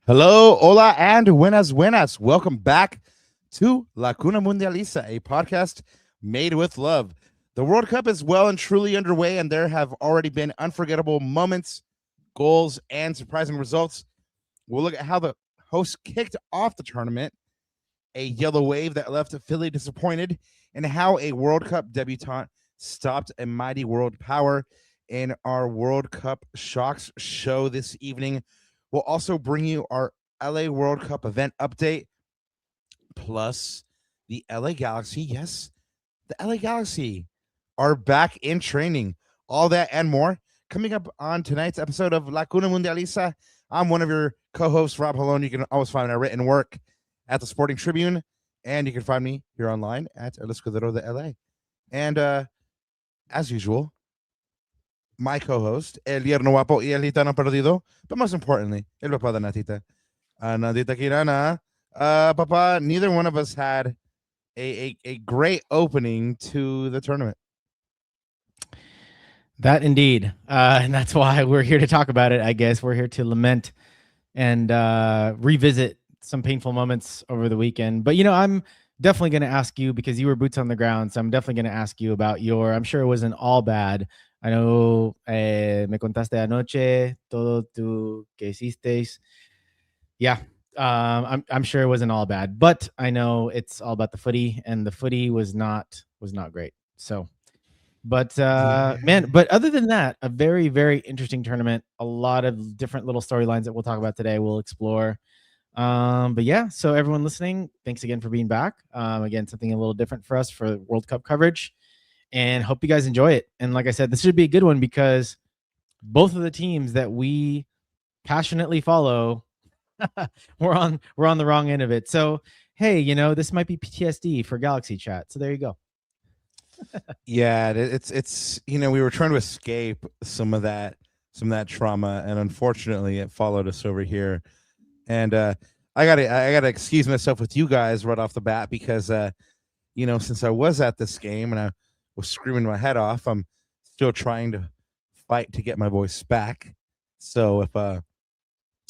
Hello, hola, and buenas, buenas. Welcome back to La Cuna Mundialista, a podcast made with love. The World Cup is well and truly underway, and there have already been unforgettable moments, goals, and surprising results. We'll look at how the hosts kicked off the tournament, a yellow wave that left Philly disappointed, and how a World Cup debutante stopped a mighty world power. In our World Cup Shocks show this evening, we'll also bring you our LA World Cup event update, plus the LA Galaxy. Yes, the LA Galaxy are back in training. All that and more coming up on tonight's episode of La Cuna Mundialista. I'm one of your co-hosts, Rob Halone. You can always find my written work at the Sporting Tribune, and you can find me here online at El Escudero de LA. And as usual, my co-host, El Yerno Guapo y El Gitano Perdido, but most importantly, El Papa de Natita. Natita Kirana. Papa, neither one of us had a great opening to the tournament. That indeed. And that's why we're here to talk about it, I guess. We're here to lament and revisit some painful moments over the weekend. But, you know, I'm definitely going to ask you, because you were boots on the ground, so I'm definitely going to ask you about I'm sure it wasn't all bad. I know me contaste anoche todo tu que hicisteis. Yeah, I'm sure it wasn't all bad, but I know it's all about the footy, and the footy was not great. So, but man, but other than that, a very, very interesting tournament. A lot of different little storylines that we'll talk about today. We'll explore. But yeah, so everyone listening, thanks again for being back. Again, something a little different for us for World Cup coverage. And hope you guys enjoy it. And like I said, this should be a good one because both of the teams that we passionately follow, we're on the wrong end of it. So, hey, you know, this might be PTSD for Galaxy Chat. So there you go. Yeah, it's you know, we were trying to escape some of that trauma, and unfortunately, it followed us over here. And I gotta excuse myself with you guys right off the bat because you know, since I was at this game and I was screaming my head off, I'm still trying to fight to get my voice back. So if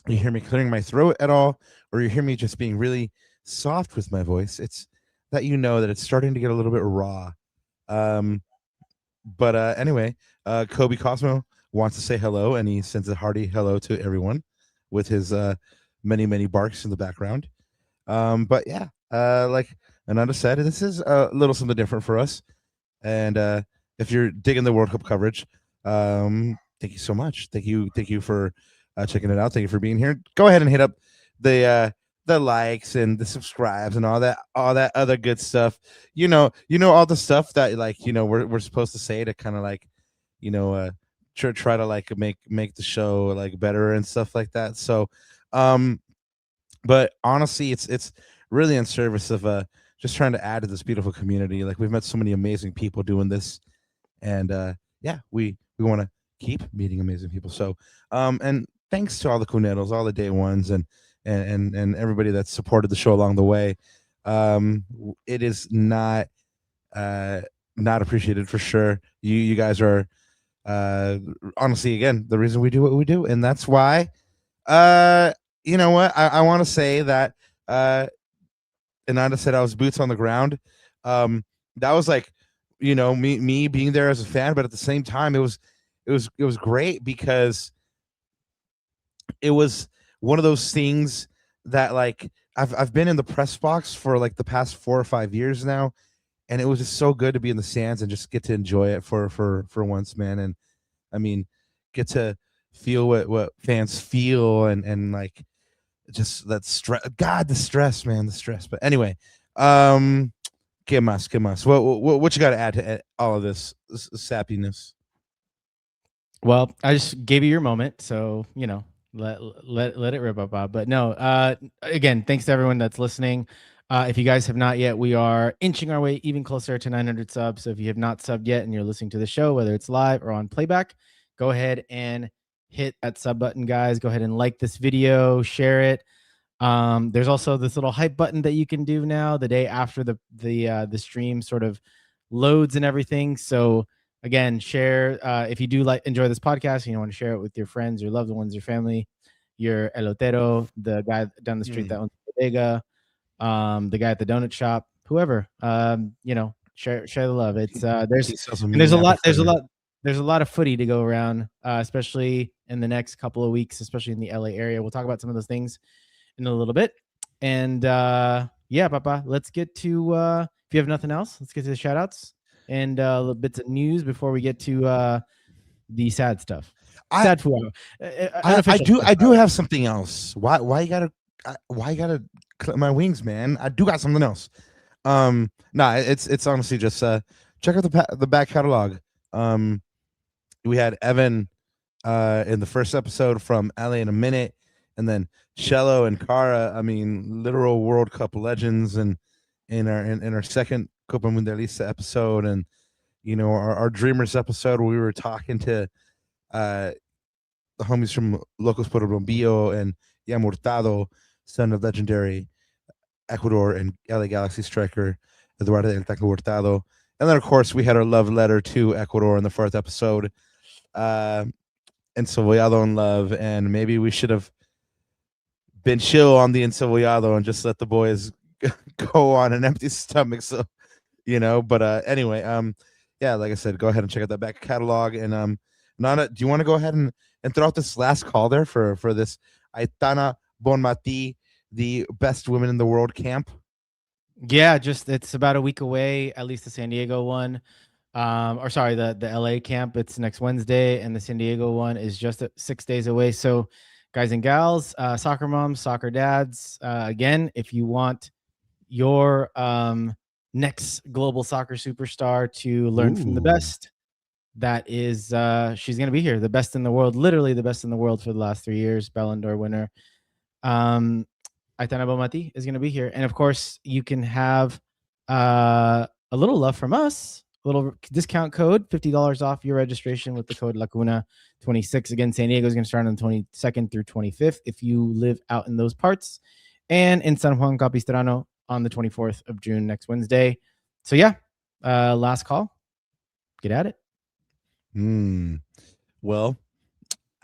you hear me clearing my throat at all, or you hear me just being really soft with my voice, it's that you know that it's starting to get a little bit raw. But anyway, Kobe Cosmo wants to say hello, and he sends a hearty hello to everyone with his many barks in the background. But yeah, like Ananda said, this is a little something different for us. And if you're digging the World Cup coverage, thank you so much. Thank you for checking it out. Thank you for being here. Go ahead and hit up the likes and the subscribes and all that other good stuff. You know all the stuff that, like, you know, we're supposed to say to kind of like, you know, try to like make the show like better and stuff like that. So but honestly, it's really in service of just trying to add to this beautiful community. Like, we've met so many amazing people doing this, and yeah, we want to keep meeting amazing people. So and thanks to all the Cuneros, all the day ones, and everybody that's supported the show along the way. It is not appreciated for sure. You guys are honestly, again, the reason we do what we do, and that's why you know what, I want to say that Ananda said I was boots on the ground. That was like, you know, me being there as a fan, but at the same time, it was great because it was one of those things that like I've been in the press box for like the past 4 or 5 years now, and it was just so good to be in the stands and just get to enjoy it for once, man. And I mean, get to feel what fans feel and like just that stress. God, the stress, man, the stress. But anyway, que más, que más. What you got to add to all of this sappiness? Well, I just gave you your moment, so let it rip up, Bob. But no, again, thanks to everyone that's listening. If you guys have not yet, we are inching our way even closer to 900 subs. So if you have not subbed yet and you're listening to the show, whether it's live or on playback, go ahead and hit that sub button, guys. Go ahead and like this video, share it. There's also this little hype button that you can do now the day after the stream sort of loads and everything. So again, share if you do enjoy this podcast and you want to share it with your friends, your loved ones, your family, your elotero, the guy down the street that owns the bodega, the guy at the donut shop, whoever. Share the love. It's there's a lot of footy to go around, especially in the next couple of weeks, especially in the LA area. We'll talk about some of those things in a little bit. And yeah, Papa, let's get to if you have nothing else, let's get to the shout outs and little bits of news before we get to the sad stuff. I do have something else. Why you gotta clip my wings, man? I do got something else. It's honestly just check out the back catalog. We had Evan in the first episode from LA in a minute, and then Cello and Cara, I mean, literal World Cup legends, and in our second Copa Mundialista episode, and our Dreamers episode where we were talking to the homies from Locos por el Bombillo and Yamal, son of legendary Ecuador and LA Galaxy striker Eduardo El Taco Hurtado. And then of course we had our love letter to Ecuador in the fourth episode, Encebollado in love, and maybe we should have been chill on the Encebollado and just let the boys go on an empty stomach. So, but anyway, yeah, like I said, go ahead and check out that back catalog. And Nana, do you want to go ahead and throw out this last call there for this AITANA BONMATI, the best women in the world camp? Yeah, it's about a week away, at least the San Diego one. The LA camp, it's next Wednesday, and the San Diego one is just 6 days away. So guys and gals, soccer moms, soccer dads, again, if you want your next global soccer superstar to learn from the best, that is she's going to be here, the best in the world, literally the best in the world for the last 3 years, Ballon d'Or winner. AITANA BONMATI is going to be here, and of course you can have a little love from us, a little discount code, $50 off your registration with the code LACUNA26. Again, San Diego is going to start on the 22nd through 25th if you live out in those parts, and in San Juan Capistrano on the 24th of June, next Wednesday. So yeah, last call, get at it. Well,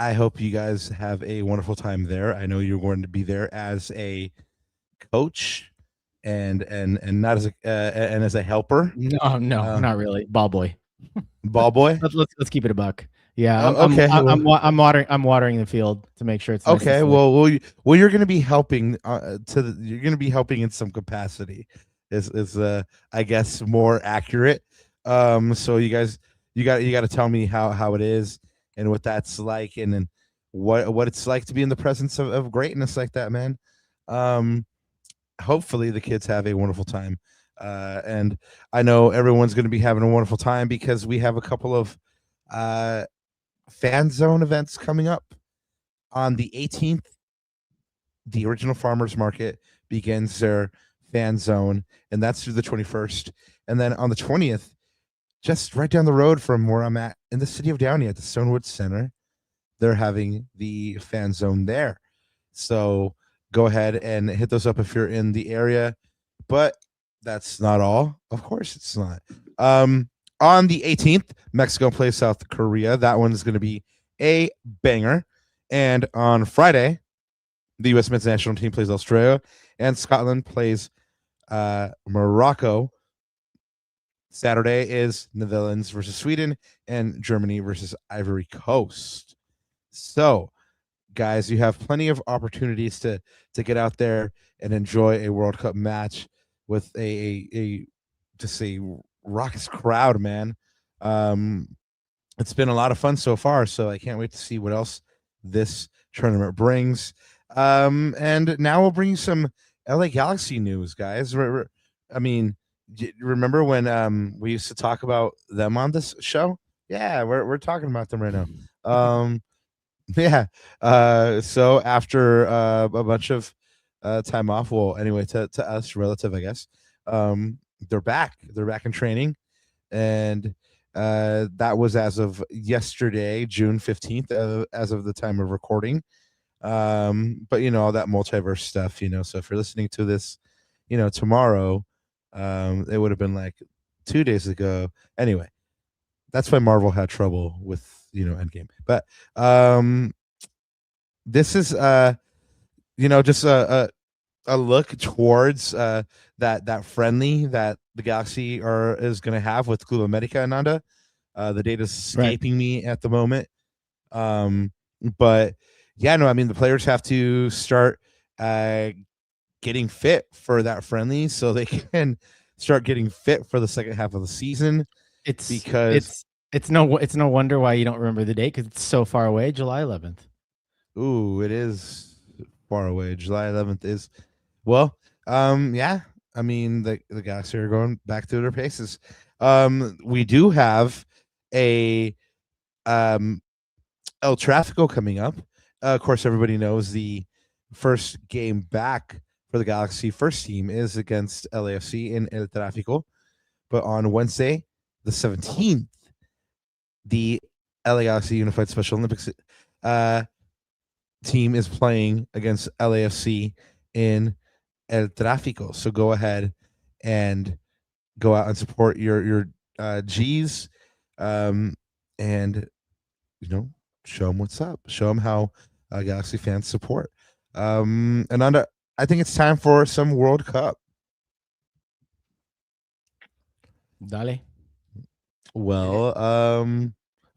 I hope you guys have a wonderful time there. I know you're going to be there as a coach and not as a helper. No, not really. Ball boy. Let's keep it a buck. Yeah. Okay. I'm watering the field to make sure it's nice. Okay. Well, you're going to be helping you're going to be helping in some capacity. Is I guess more accurate. So you guys, you got to tell me how it is and what that's like, and then what it's like to be in the presence of greatness like that, man. Hopefully the kids have a wonderful time. And I know everyone's going to be having a wonderful time because we have a couple of fan zone events coming up. On the 18th, the original farmers market begins their fan zone, and that's through the 21st. And then on the 20th, just right down the road from where I'm at in the city of Downey at the Stonewood Center, they're having the fan zone there. So go ahead and hit those up if you're in the area. But that's not all. Of course it's not. On the 18th, Mexico plays South Korea. That one is going to be a banger. And on Friday, the U.S. men's national team plays Australia, and Scotland plays Morocco. Saturday is Netherlands versus Sweden, and Germany versus Ivory Coast. So guys, you have plenty of opportunities to get out there and enjoy a World Cup match with a just a raucous crowd, man. It's been a lot of fun so far, so I can't wait to see what else this tournament brings. And now we'll bring you some LA Galaxy news, guys. I mean, remember when we used to talk about them on this show? Yeah, we're talking about them right now. Yeah. So after a bunch of time off, well, anyway, to us, relative, I guess, they're back. They're back in training, and that was as of yesterday, June 15th, as of the time of recording. But all that multiverse stuff, so if you're listening to this, tomorrow, it would have been like 2 days ago. Anyway, that's why Marvel had trouble with Endgame. But this is just a look towards that friendly that the Galaxy is going to have with Club America, Ananda. The data is escaping me at the moment. But yeah, no, I mean the players have to start getting fit for that friendly so they can start getting fit for the second half of the season. It's no wonder why you don't remember the date, because it's so far away. July 11th. Ooh, it is far away. July 11th is, well, yeah. I mean the Galaxy are going back through their paces. We do have a El Tráfico coming up. Of course, everybody knows the first game back for the Galaxy first team is against LAFC in El Tráfico. But on Wednesday, the 17th, the LA Galaxy Unified Special Olympics team is playing against LAFC in El Tráfico. So go ahead and go out and support your G's, and show them what's up. Show them how Galaxy fans support. And I think it's time for some World Cup. Dale. Well,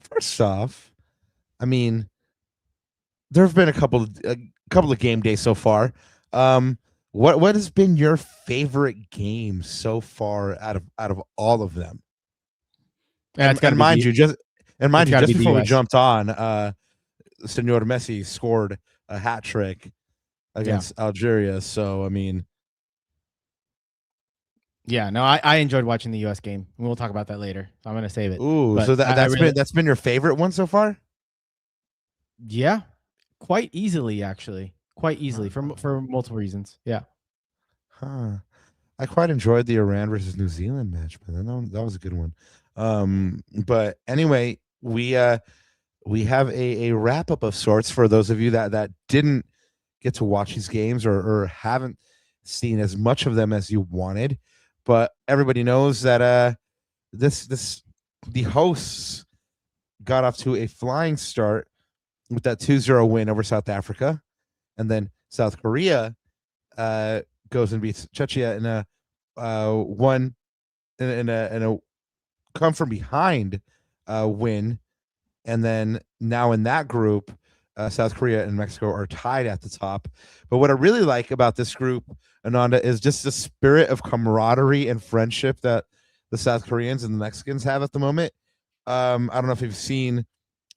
first off, I mean, there have been a couple of game days so far. What has been your favorite game so far out of all of them? Yeah, and mind you, just before we jumped on, Senor Messi scored a hat trick against Algeria. So I mean, yeah, no, I enjoyed watching the U.S. game. We'll talk about that later. So I'm gonna save it. Ooh, but so that's been your favorite one so far? Yeah, quite easily, actually, for multiple reasons. Yeah. Huh. I quite enjoyed the Iran versus New Zealand match, but that was a good one. But anyway, we have a wrap up of sorts for those of you that didn't get to watch these games or haven't seen as much of them as you wanted. But everybody knows that the hosts got off to a flying start with that 2-0 win over South Africa, and then South Korea goes and beats Czechia in a come from behind win, and then now in that group, South Korea and Mexico are tied at the top. But what I really like about this group, Ananda, is just the spirit of camaraderie and friendship that the South Koreans and the Mexicans have at the moment. I don't know if you've seen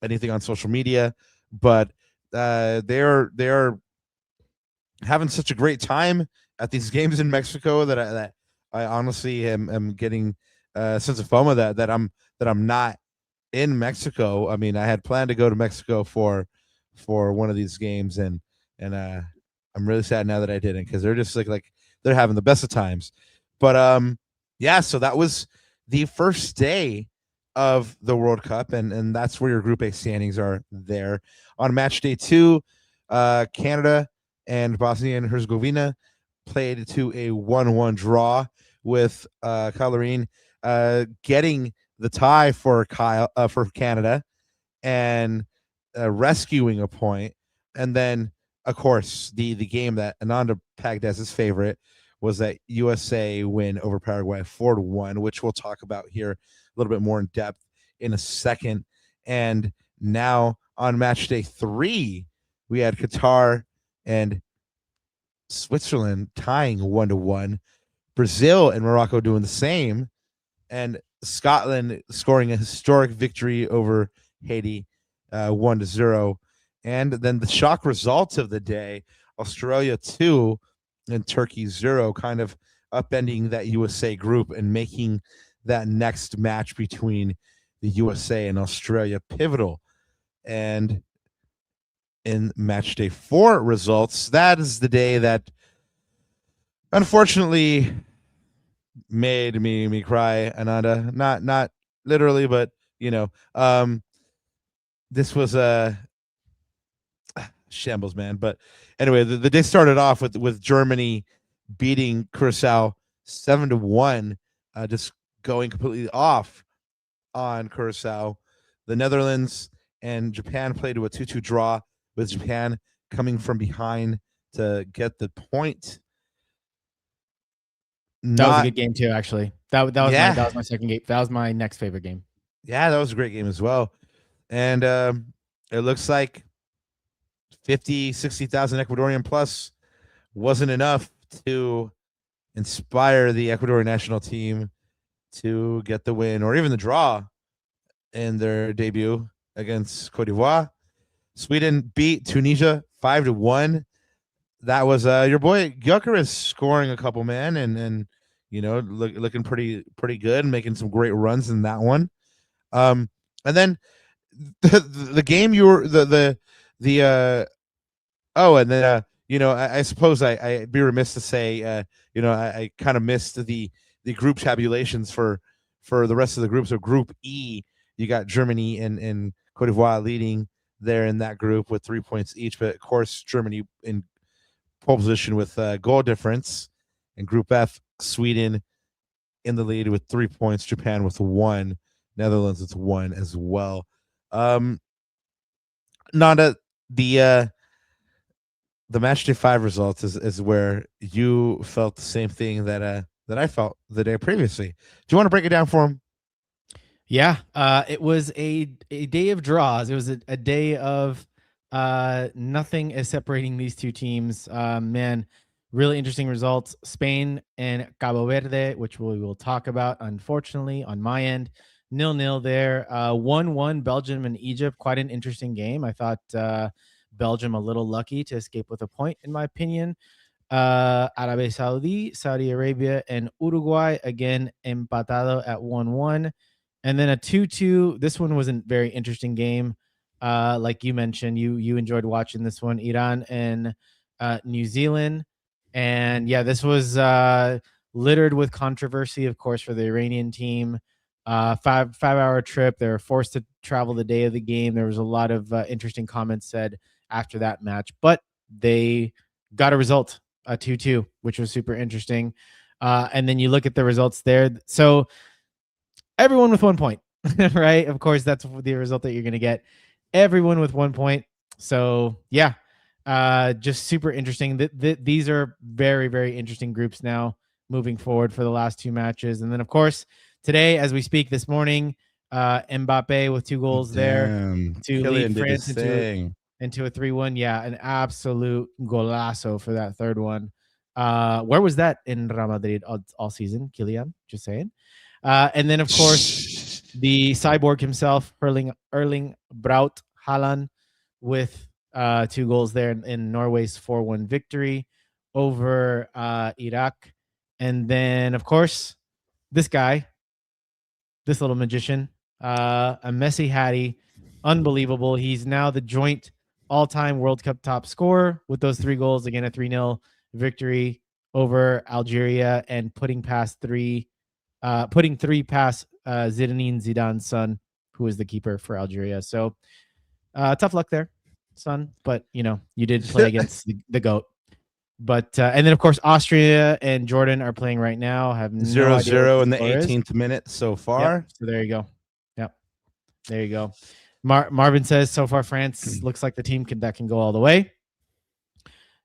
anything on social media, but they're having such a great time at these games in Mexico that I honestly am getting a sense of FOMO that I'm not in Mexico. I mean, I had planned to go to Mexico for one of these games, and I'm really sad now that I didn't, because they're just like they're having the best of times. But yeah, so that was the first day of the World Cup, and that's where your Group A standings are there. On match day 2, Canada and Bosnia and Herzegovina played to a 1-1 draw, with Kyle getting the tie for Canada and rescuing a point. And then, of course, the game that Ananda pegged as his favorite was that USA win over Paraguay 4-1, which we'll talk about here a little bit more in depth in a second. And now on match day 3, we had Qatar and Switzerland tying 1-1. Brazil and Morocco doing the same, and Scotland scoring a historic victory over Haiti, 1-0. And then the shock results of the day: Australia 2 and Turkey 0, kind of upending that USA group and making that next match between the USA and Australia pivotal. And in match day 4 results, that is the day that unfortunately made me cry, Ananda. Not literally, but this was a shambles, man. But anyway, the day started off with Germany beating Curacao 7-1, just going completely off on Curacao. The Netherlands and Japan played to a 2-2 draw, with Japan coming from behind to get the point. That was a good game too, actually. That was my second game. That was my next favorite game. Yeah, that was a great game as well. And it looks like 50, 60,000 Ecuadorian plus wasn't enough to inspire the Ecuadorian national team to get the win or even the draw in their debut against Cote d'Ivoire. Sweden beat Tunisia 5-1. That was your boy Gyökeres scoring a couple, man, and looking pretty good, making some great runs in that one. And then the game you were I suppose I'd be remiss to say I kind of missed the group tabulations for the rest of the groups. So Group E, you got Germany and Cote d'Ivoire leading there in that group with 3 points each, but of course Germany in pole position with goal difference. In Group F, Sweden in the lead with 3 points, Japan with 1, Netherlands with 1 as well. Nanda, the match day 5 results is where you felt the same thing that I felt the day previously. Do you want to break it down for him? Yeah, it was a day of draws. It was a day of nothing is separating these two teams. Man, really interesting results. Spain and Cabo Verde, which we will talk about, unfortunately, on my end. 0-0 there. 1-1 Belgium and Egypt. Quite an interesting game. I thought Belgium a little lucky to escape with a point, in my opinion. Saudi Arabia, and Uruguay, again, empatado at 1-1. And then a 2-2. This one was a very interesting game. Like you mentioned, you enjoyed watching this one. Iran and New Zealand. And yeah, this was littered with controversy, of course, for the Iranian team. 5-hour trip. They were forced to travel the day of the game. There was a lot of interesting comments said after that match, but they got a result, a 2-2, which was super interesting. And then you look at the results there. So everyone with 1 point, right? Of course, that's the result that you're going to get. Everyone with 1 point. So yeah, just super interesting. These are very, very interesting groups now moving forward for the last 2 matches. And then, of course, today, as we speak this morning, Mbappe with 2 goals there to lead France into a 3-1. Yeah, an absolute golazo for that third one. Where was that in Real Madrid all season, Kylian? Just saying. And then, of course, the cyborg himself, Erling Braut Haaland, with 2 goals there in Norway's 4-1 victory over Iraq. And then, of course, this guy, this little magician, a Messi Hattie, unbelievable. He's now the joint all-time World Cup top scorer with those 3 goals. Again, a 3-0 victory over Algeria and putting 3 past Zinedine Zidane's son, who is the keeper for Algeria. So tough luck there, son. But you did play against the GOAT. But and then, of course, Austria and Jordan are playing right now. Have 0-0 in the 18th minute so far. Yep. So there you go. Yep, there you go. Marvin says so far France looks like the team that can go all the way.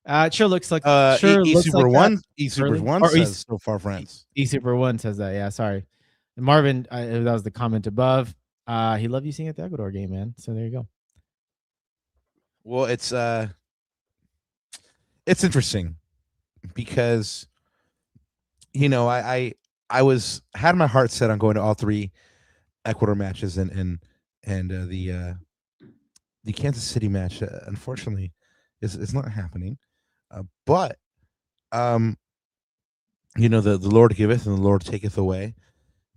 It sure looks like Super One says so far France. Super One says that. Yeah, sorry. And Marvin, that was the comment above. He loved you seeing at the Ecuador game, man. So there you go. Well, it's interesting because I was had my heart set on going to all three Ecuador matches, and the Kansas City match, unfortunately, is not happening. But um, the Lord giveth and the Lord taketh away,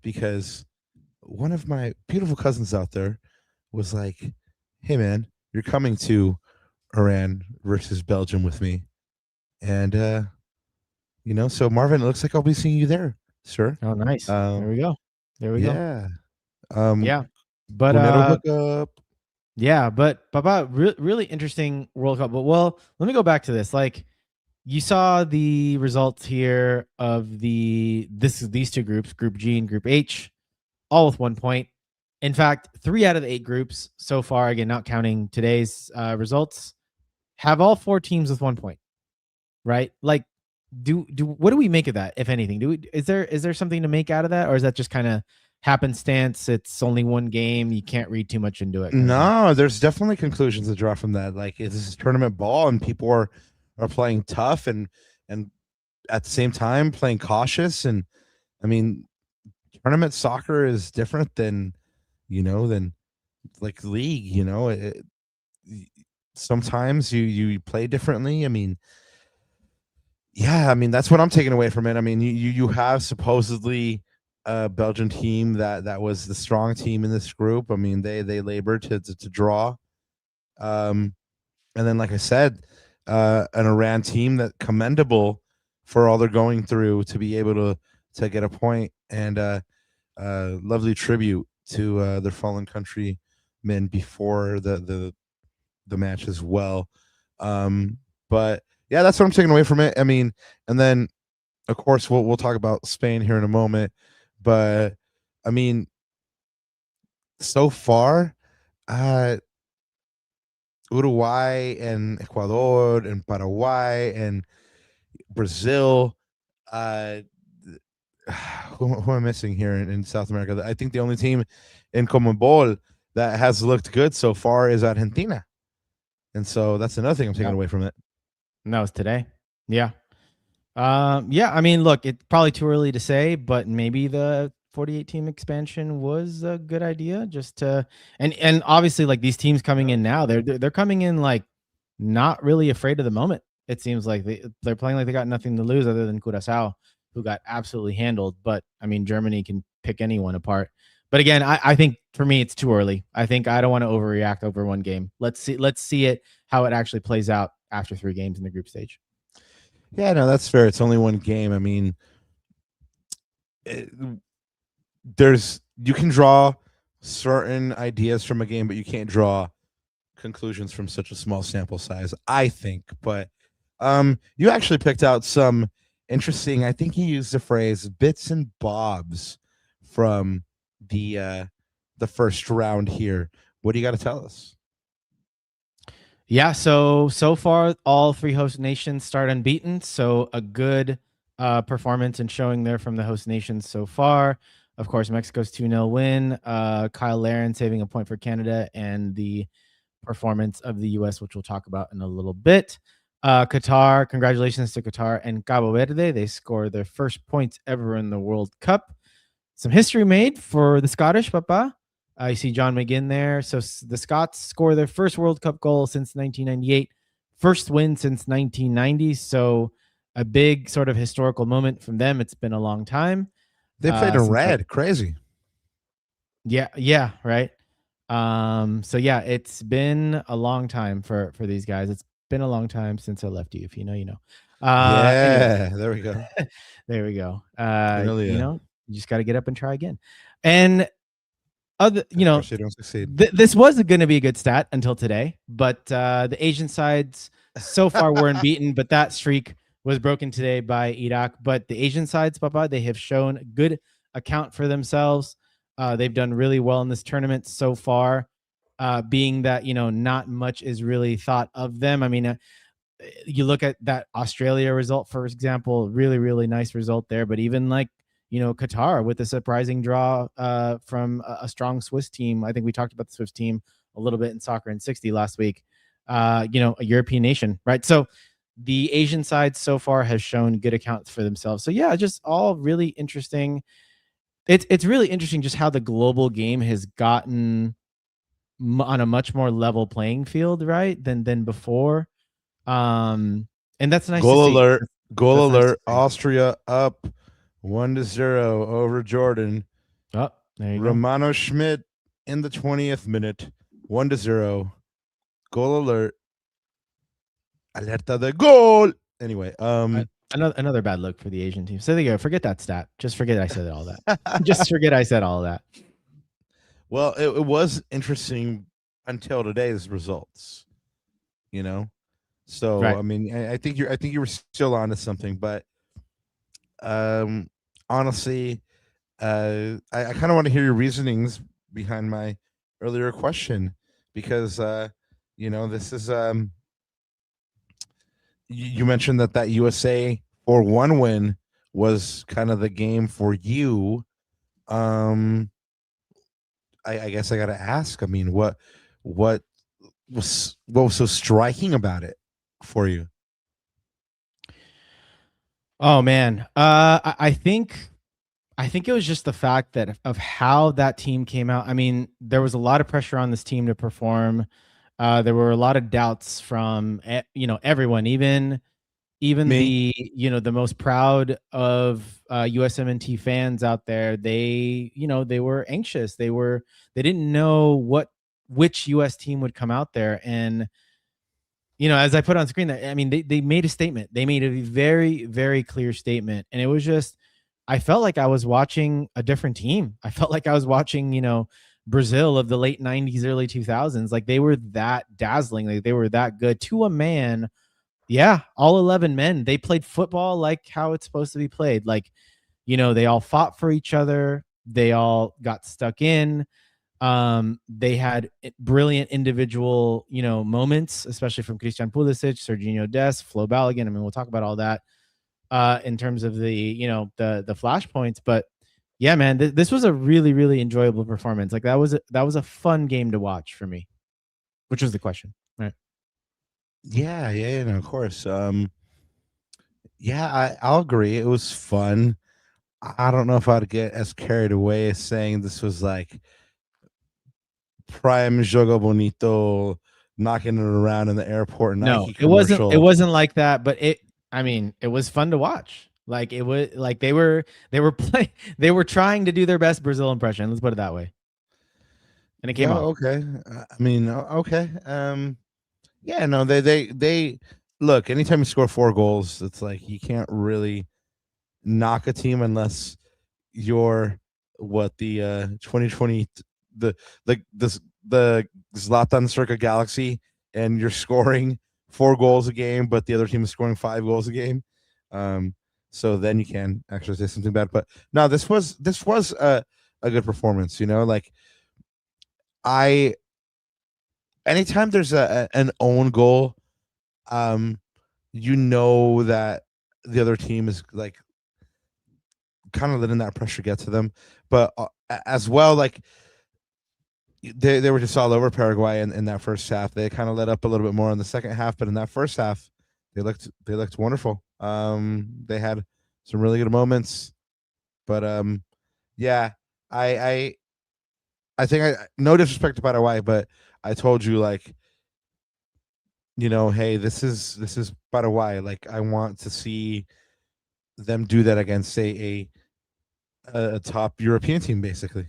because one of my beautiful cousins out there was like, "Hey, man, you're coming to Iran versus Belgium with me," and so Marvin, it looks like I'll be seeing you there, sir. Oh, nice. There Um, we go. There we go. yeah. Yeah. But Cornetto hookup. yeah, but Papa, really interesting World Cup. But well, let me go back to this. Like, you saw the results here of these two groups, Group G and Group H, all with 1 point. In fact, 3 out of the 8 groups so far, again, not counting today's results, have all 4 teams with 1 point. Right? Like, what do we make of that, if anything? Is there something to make out of that, or is that just kind of happenstance? It's only one game, you can't read too much into it, kind of thing. No, there's definitely conclusions to draw from that. Like, this is tournament ball, and people are playing tough, and at the same time playing cautious. And I mean, tournament soccer is different than than like league. Sometimes you play differently. I mean, yeah, I mean, that's what I'm taking away from it. I mean, you have supposedly a Belgian team that was the strong team in this group. I mean, they labored to draw. Um, and then, like I said, an Iran team that commendable for all they're going through to be able to get a point, and lovely tribute to their fallen countrymen before the match as well. But yeah, that's what I'm taking away from it. I mean, and then of course we'll talk about Spain here in a moment, but I mean, so far, uh, Uruguay and Ecuador and Paraguay and Brazil. Uh, who am I missing here in South America? I think the only team in Comebol that has looked good so far is Argentina, and so that's another thing I'm taking Yeah. away from it. And that was today. Yeah. Yeah, I mean, look, it's probably too early to say, but maybe the 48 team expansion was a good idea, just to and obviously, like, these teams coming in now, they're coming in like not really afraid of the moment. It seems like they're playing like they got nothing to lose other than Curaçao, who got absolutely handled. But I mean, Germany can pick anyone apart. But again, I think for me it's too early. I think I don't want to overreact over one game. Let's see it how it actually plays out after 3 games in the group stage. Yeah, no, that's fair. It's only one game. I mean, you can draw certain ideas from a game, but you can't draw conclusions from such a small sample size, I think. But you actually picked out some interesting, I think you used the phrase bits and bobs from the first round here. What do you got to tell us? Yeah, so far all 3 host nations start unbeaten, so a good performance and showing there from the host nations so far. Of course, Mexico's 2-0 win, Kyle Larin saving a point for Canada, and the performance of the US, which we'll talk about in a little bit. Qatar, congratulations to Qatar and Cabo Verde. They scored their first points ever in the World Cup. Some history made for the Scottish, Papa. You see John McGinn there. So the Scots score their first World Cup goal since 1998, first win since 1990. So a big sort of historical moment from them. It's been a long time. They played in red. Crazy. Yeah, right. So yeah, it's been a long time for these guys. It's been a long time since I left you. If you know, you know. Yeah, Anyway. there we go. There we go. You You just got to get up and try again. And other, don't succeed. This was going to be a good stat until today, but the Asian sides so far were unbeaten, but that streak was broken today by Iraq. But the Asian sides, Papa, they have shown good account for themselves. They've done really well in this tournament so far, being that, not much is really thought of them. I mean, you look at that Australia result, for example, really, really nice result there. But even like, Qatar with a surprising draw from a strong Swiss team. I think we talked about the Swiss team a little bit in Soccer in 60 last week. a European nation, right? So the Asian side so far has shown good accounts for themselves. So yeah, just all really interesting. It's really interesting just how the global game has gotten on a much more level playing field, right, than before. And that's nice to Goal see. alert! Goal That's nice to alert! see. Austria up 1-0 over Jordan. Oh, there you go. Romano Schmidt in the 20th minute, 1-0. Goal alert! Alerta de goal. Anyway, Another bad look for the Asian team. So there you go. Forget that stat. Just forget I said all that. Just forget I said all that. Well, it was interesting until today's results. So Right. I mean, I think you were still onto something, but honestly, I kind of want to hear your reasonings behind my earlier question, because this is you mentioned that USA or one win was kind of the game for you. I guess I got to ask. I mean, what was so striking about it for you? Oh man. I think it was just the fact that of how that team came out. I mean, there was a lot of pressure on this team to perform. There were a lot of doubts from everyone, even Me? the most proud of USMNT fans out there. They were anxious. They didn't know which US team would come out there. And as I put on screen, I mean, they made a statement. They made a very, very clear statement. And it was just, I felt like I was watching a different team. I felt like I was watching, Brazil of the late 90s, early 2000s. Like, they were that dazzling. Like, they were that good to a man. Yeah, all 11 men. They played football like how it's supposed to be played. Like, they all fought for each other. They all got stuck in. They had brilliant individual, moments, especially from Christian Pulisic, Serginho Dest, Flo Balogun. I mean, we'll talk about all that in terms of the, the flashpoints. But yeah, man, this was a really, really enjoyable performance. Like, that was a fun game to watch for me, which was the question, right? Yeah, no, of course. Yeah, I'll agree. It was fun. I don't know if I'd get as carried away as saying this was like prime Jogo Bonito knocking it around in the airport No, Nike it wasn't. It commercial. wasn't like that. But I mean, it was fun to watch. Like, it was like they were they were trying to do their best Brazil impression. Let's put it that way, and it came Yeah, off. okay. I mean, okay. Yeah, no, they look. Anytime you score 4 goals, it's like you can't really knock a team unless you're what the 2020 the the Zlatan Circa Galaxy, and you're scoring 4 goals a game, but the other team is scoring 5 goals a game. So then you can actually say something bad. But no, this was a good performance. Like I anytime there's an own goal, um, that the other team is like kind of letting that pressure get to them. But as well, like they were just all over Paraguay in that first half. They kind of let up a little bit more in the second half, but in that first half, they looked wonderful. They had some really good moments, but yeah, I think no disrespect to Paraguay, but I told you, like, hey, this is Paraguay. Like, I want to see them do that against, say, a top European team, basically.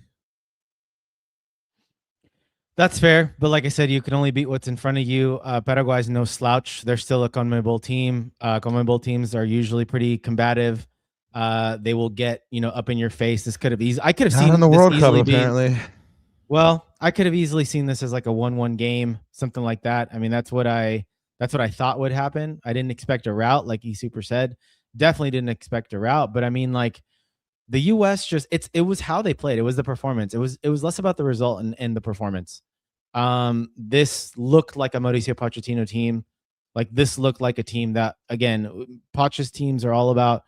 That's fair, but like I said, you can only beat what's in front of you. Paraguay's no slouch. They're still a CONMEBOL team. CONMEBOL teams are usually pretty combative. They will get up in your face. This could have I could have Not in seen the this World Cup, easily being. apparently. Well, I could have easily seen this as like a 1-1 game, something like that. I mean, that's what I thought would happen. I didn't expect a rout, like E Super said. Definitely didn't expect a rout, but I mean, like, the US just it was how they played. It was the performance. It was less about the result and the performance. This looked like a Mauricio Pochettino team. Like, this looked like a team that, again, Poch's teams are all about,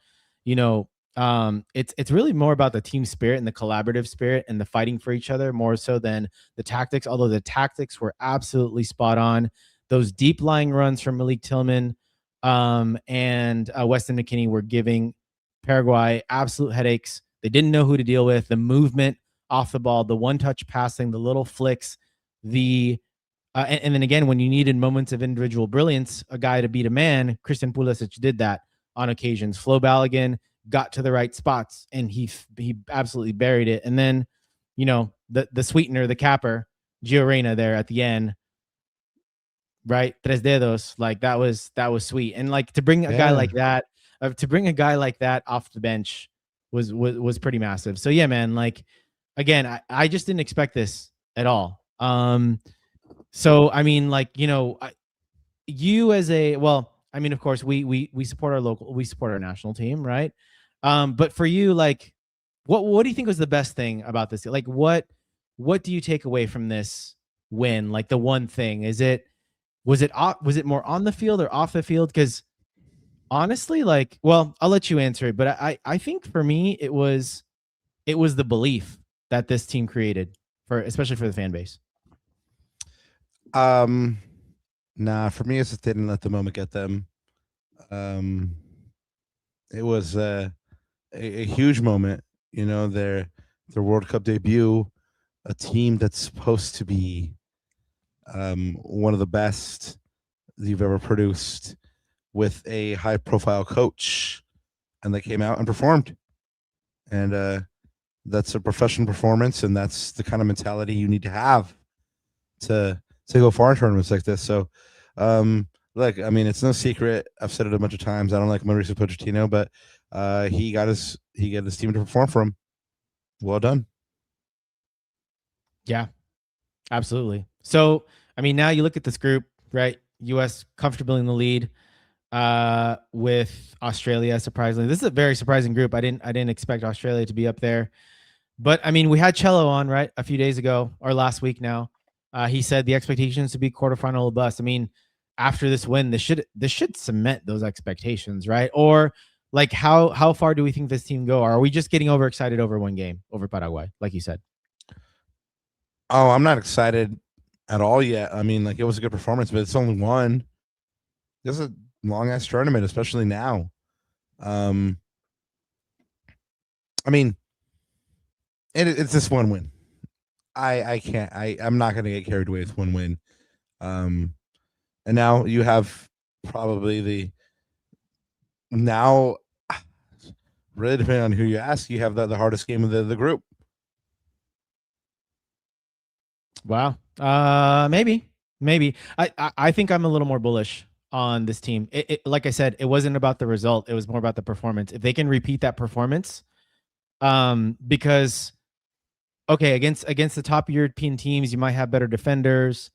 it's really more about the team spirit and the collaborative spirit and the fighting for each other, more so than the tactics. Although the tactics were absolutely spot on. those deep lying runs from Malik Tillman and Weston McKennie were giving Paraguay absolute headaches. They didn't know who to deal with. The movement off the ball, the one-touch passing, the little flicks, and then again, when you needed moments of individual brilliance, a guy to beat a man, Christian Pulisic did that on occasions. Flo Balogun got to the right spots, and he absolutely buried it. And then, the sweetener, the capper, Gio Reyna there at the end, right? Tres dedos, like that was sweet. And like to bring a guy like that, off the bench was pretty massive. So yeah, man, like again, I just didn't expect this at all. So I mean, like, you as of course we support our national team, right? But for you, like, what do you think was the best thing about this? Like, what do you take away from this win? Like the one thing, was it more on the field or off the field? Because honestly, like, well, I'll let you answer it, but I think for me it was the belief that this team created especially for the fan base. Nah, for me, it's just they didn't let the moment get them. It was a huge moment, their World Cup debut, a team that's supposed to be one of the best you've ever produced, with a high-profile coach, and they came out and performed. And that's a professional performance, and that's the kind of mentality you need to have to go far in tournaments like this. So, look, I mean, it's no secret. I've said it a bunch of times. I don't like Mauricio Pochettino, but he got his team to perform for him. Well done. Yeah, absolutely. So, I mean, now you look at this group, right? U.S. comfortably in the lead with Australia. Surprisingly, this is a very surprising group. I didn't expect Australia to be up there, but I mean, we had Cello on, right, a few days ago or last week now. He said the expectations to be quarterfinal or bust. I mean, after this win, this should cement those expectations, right? Or like how far do we think this team go? Or are we just getting overexcited over one game over Paraguay, like you said? Oh, I'm not excited at all yet. I mean, like, it was a good performance, but it's only one. This is a long ass tournament, especially now. I mean, it's just one win. I can't. I'm not going to get carried away with one win. And now you have probably really depending on who you ask, you have the hardest game of the group. Wow. Maybe. I think I'm a little more bullish on this team. Like I said, it wasn't about the result. It was more about the performance. If they can repeat that performance, because okay, against the top European teams, you might have better defenders.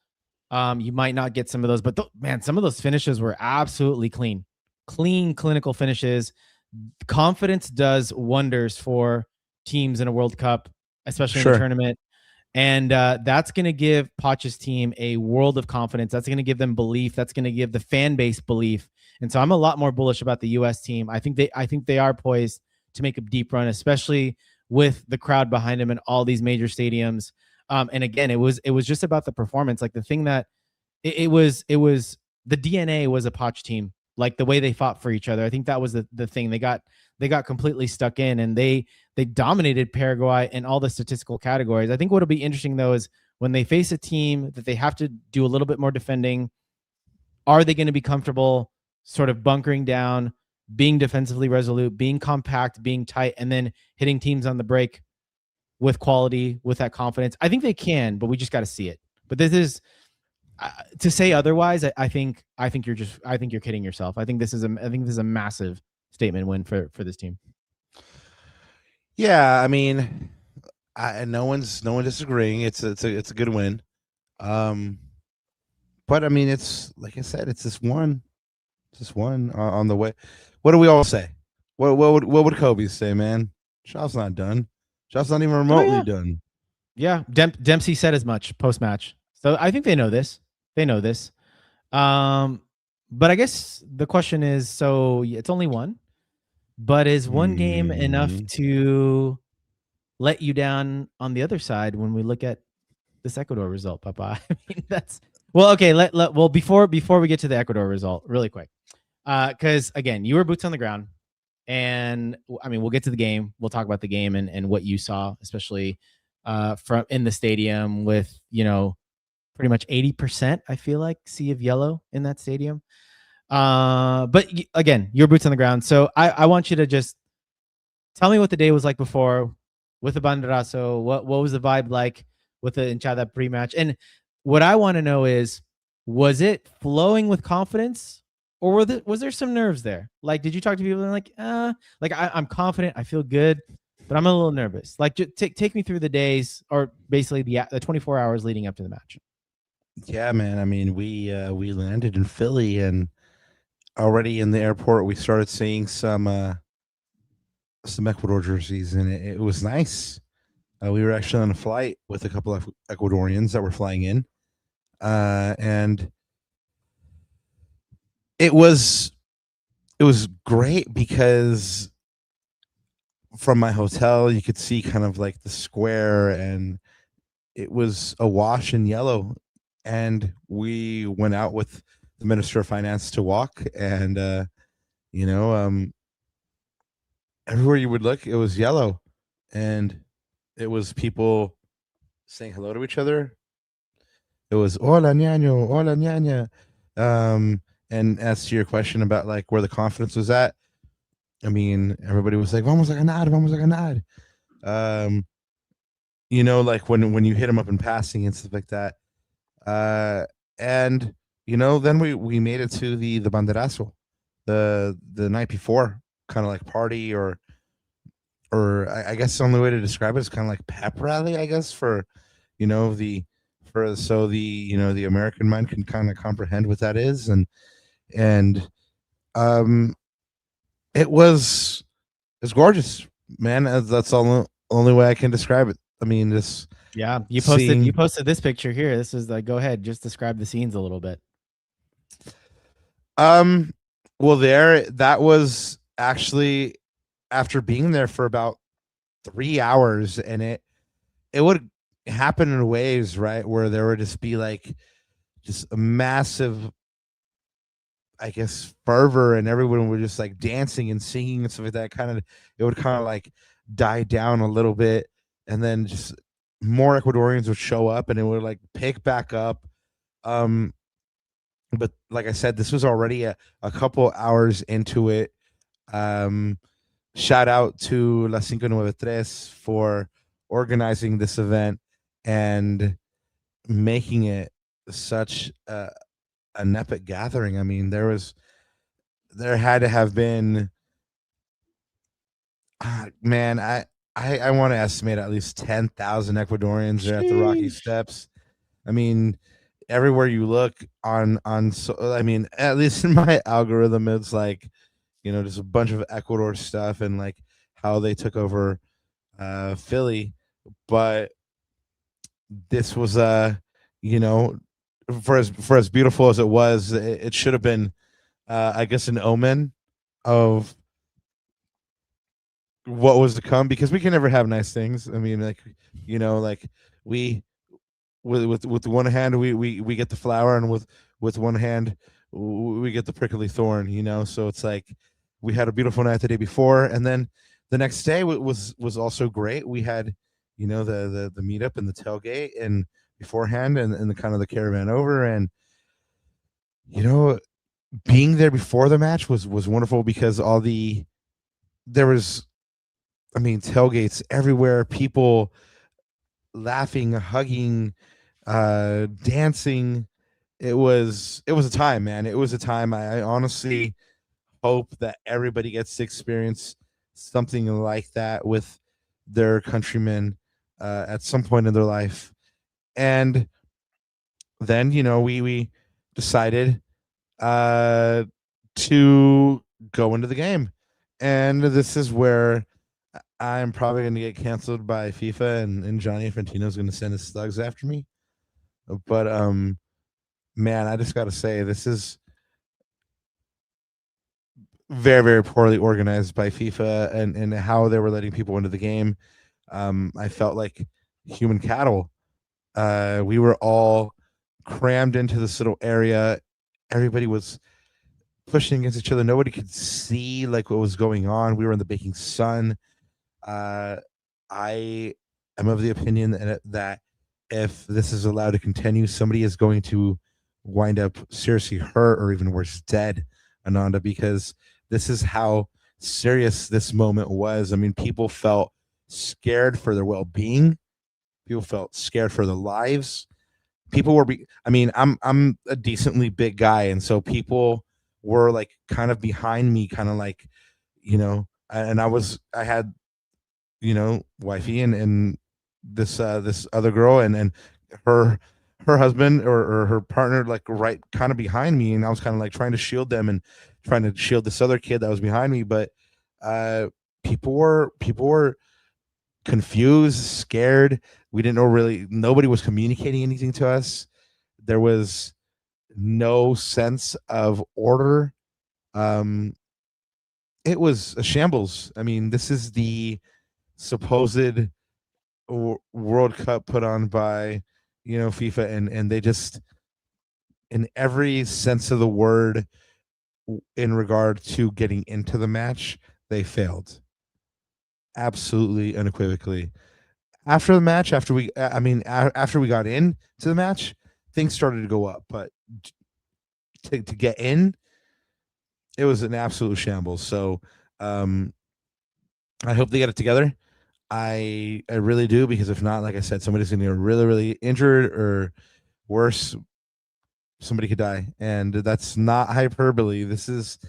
You might not get some of those, but man, some of those finishes were absolutely clean, clinical finishes. Confidence does wonders for teams in a World Cup, especially in a tournament. And that's going to give Poch's team a world of confidence. That's going to give them belief. That's going to give the fan base belief. And so I'm a lot more bullish about the U.S. team. I think they are poised to make a deep run, especially with the crowd behind them in all these major stadiums. And again, it was just about the performance. Like the thing that it was the DNA was a Poch team. Like the way they fought for each other. I think that was the thing. They got completely stuck in, and they dominated Paraguay in all the statistical categories. I think what'll be interesting though is when they face a team that they have to do a little bit more defending, are they going to be comfortable sort of bunkering down, being defensively resolute, being compact, being tight, and then hitting teams on the break with quality, with that confidence? I think they can, but we just got to see it. But this is to say otherwise. I think you're kidding yourself. I think this is a massive statement win for this team. Yeah, I mean, no one's disagreeing. It's a good win. But I mean, it's like I said, it's just one on the way. What do we all say? What would Kobe say, man? Shop's not done. Shop's not even remotely done. Yeah, Dempsey said as much post match. So I think they know this. But I guess the question is, so it's only one, but is one game enough to let you down on the other side when we look at this Ecuador result, Papa? I mean, Well, okay. Well, before we get to the Ecuador result, really quick, because again, you were boots on the ground, and I mean, we'll get to the game. We'll talk about the game and what you saw, especially from in the stadium with pretty much 80%. I feel like sea of yellow in that stadium. But again, your boots on the ground. So I want you to just tell me what the day was like before with the banderazo. What was the vibe like with the hinchada pre-match? And what I want to know is, was it flowing with confidence, or was there some nerves there? Like, did you talk to people and like I'm confident, I feel good, but I'm a little nervous. Like, take me through the days, or basically the 24 hours leading up to the match. Yeah, man. I mean, we landed in Philly, and already in the airport, we started seeing some Ecuador jerseys, and it was nice. We were actually on a flight with a couple of Ecuadorians that were flying in, and it was great because from my hotel you could see kind of like the square, and it was awash in yellow. And we went out with the Minister of Finance to walk, and you know, everywhere you would look, it was yellow, and it was people saying hello to each other. It was "Hola ñaño, hola ñaña." And as to your question about like where the confidence was at, I mean, everybody was like, "Vamos a ganar, vamos a ganar." Like when you hit them up in passing and stuff like that. And then we made it to the banderazo, the night before, kind of like party, or I guess the only way to describe it is kind of like pep rally, I guess, for the for so the American mind can kind of comprehend what that is. And um it's gorgeous, man. That's all only way I can describe it. I mean, this Yeah, seeing you posted this picture here. This is like, go ahead, just describe the scenes a little bit. well, that was actually after being there for about 3 hours, and it would happen in waves, right, where there would just be like just a massive, I guess, fervor, and everyone would just like dancing and singing and stuff like that. It would kind of like die down a little bit, and then just more Ecuadorians would show up, and it would like pick back up. Um, but like I said, this was already a couple hours into it. Um, Shout out to La 593 for organizing this event and making it such an epic gathering. I mean, there had to have been, man, I want to estimate at least 10,000 Ecuadorians there at the Rocky Sheesh. Steps. I mean, everywhere you look so I mean, at least in my algorithm, it's like, just a bunch of Ecuador stuff and like how they took over Philly. But this was you know, for as beautiful as it was, it should have been I guess an omen of what was to come, because we can never have nice things. I mean, like, like we with one hand we get the flower, and with one hand we get the prickly thorn. So it's like we had a beautiful night the day before, and then the next day was also great. We had the meetup and the tailgate and beforehand, and the kind of the caravan over, and you know being there before the match was wonderful, because there was, I mean, tailgates everywhere, people laughing, hugging, dancing. It was a time, man. It was a time. I honestly hope that everybody gets to experience something like that with their countrymen at some point in their life. And then we decided to go into the game, and this is where I'm probably going to get canceled by FIFA, and Johnny Infantino's going to send his thugs after me. But man, I just got to say, this is very, very poorly organized by FIFA, and how they were letting people into the game. I felt like human cattle. We were all crammed into this little area. Everybody was pushing against each other. Nobody could see like what was going on. We were in the baking sun. I am of the opinion that if this is allowed to continue, somebody is going to wind up seriously hurt or even worse, dead, Ananda, because this is how serious this moment was. I mean, people felt scared for their well-being. People felt scared for their lives. People were I mean, I'm a decently big guy, and so people were like kind of behind me, kind of like, and I had, wifey and this other girl and her her husband or her partner like right kind of behind me, and I was kind of like trying to shield them and trying to shield this other kid that was behind me, but uh people were confused, scared. We didn't know really, nobody was communicating anything to us. There was no sense of order. Um it was a shambles. I mean, this is the supposed World Cup put on by FIFA, and they just, in every sense of the word, in regard to getting into the match, they failed absolutely unequivocally. After the match, after we got into the match, things started to go up, but to get in, it was an absolute shambles. So um I hope they get it together. I really do, because if not, like I said, somebody's gonna get really, really injured, or worse, somebody could die. And that's not hyperbole. This is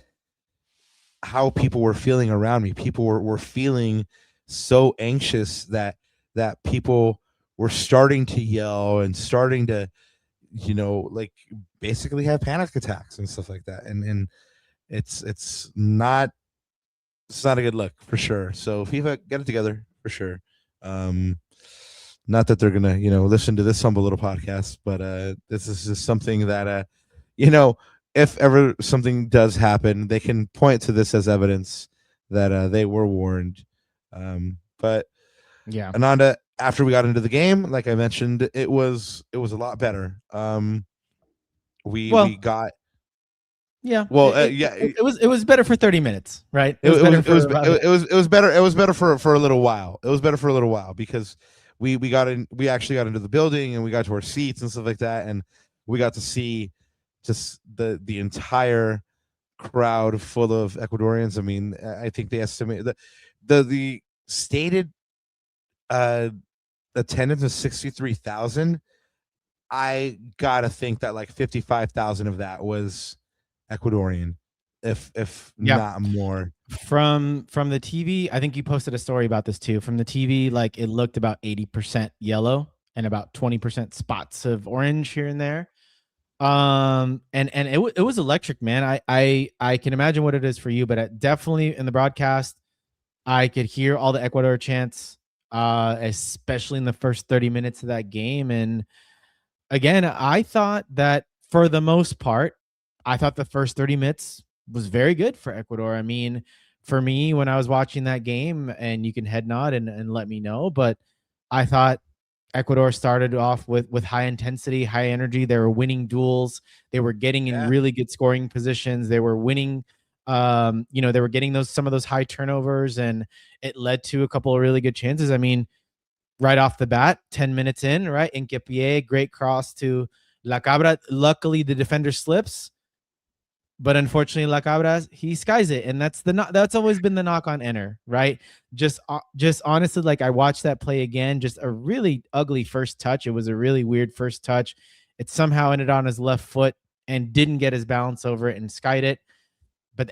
how people were feeling around me. People were feeling so anxious that people were starting to yell and starting to, like, basically have panic attacks and stuff like that. And it's not a good look for sure. So FIFA, get it together for sure. Um, Not that they're gonna, listen to this humble little podcast, but this is just something that, you know, if ever something does happen, they can point to this as evidence that they were warned. But Yeah. Ananda, after we got into the game, like I mentioned, it was a lot better. We Well, got yeah. well, It was better for 30 minutes, right? It It, was it was better it was for about it was better. It was better for a little while. It was better for a little while because we actually got into the building and we got to our seats and stuff like that, and we got to see just the entire crowd full of Ecuadorians. I mean, I think they estimate that the stated uh attendance is 63,000. I gotta think that like 55,000 of that was Ecuadorian, if yeah. not more. From the TV, I think you posted a story about this too. From the TV, like it looked about 80% yellow and about 20% spots of orange here and there. And it was electric, man. I can imagine what it is for you, but definitely in the broadcast, I could hear all the Ecuador chants, especially in the first 30 minutes of that game. And again, I thought that for the most part, I thought the first 30 minutes was very good for Ecuador. I mean, for me, when I was watching that game, and you can head nod and let me know, but I thought Ecuador started off with high intensity, high energy. They were winning duels. They were getting in Yeah. really good scoring positions. They were winning. They were getting some of those high turnovers, and it led to a couple of really good chances. I mean, right off the bat, 10 minutes in, right? Incapié, great cross to La Cabra. Luckily, the defender slips, but unfortunately, La Cabra, he skies it, and that's always been the knock on Enner, right? Just honestly, like I watched that play again, just a really ugly first touch. It was a really weird first touch. It somehow ended on his left foot and didn't get his balance over it and skied it.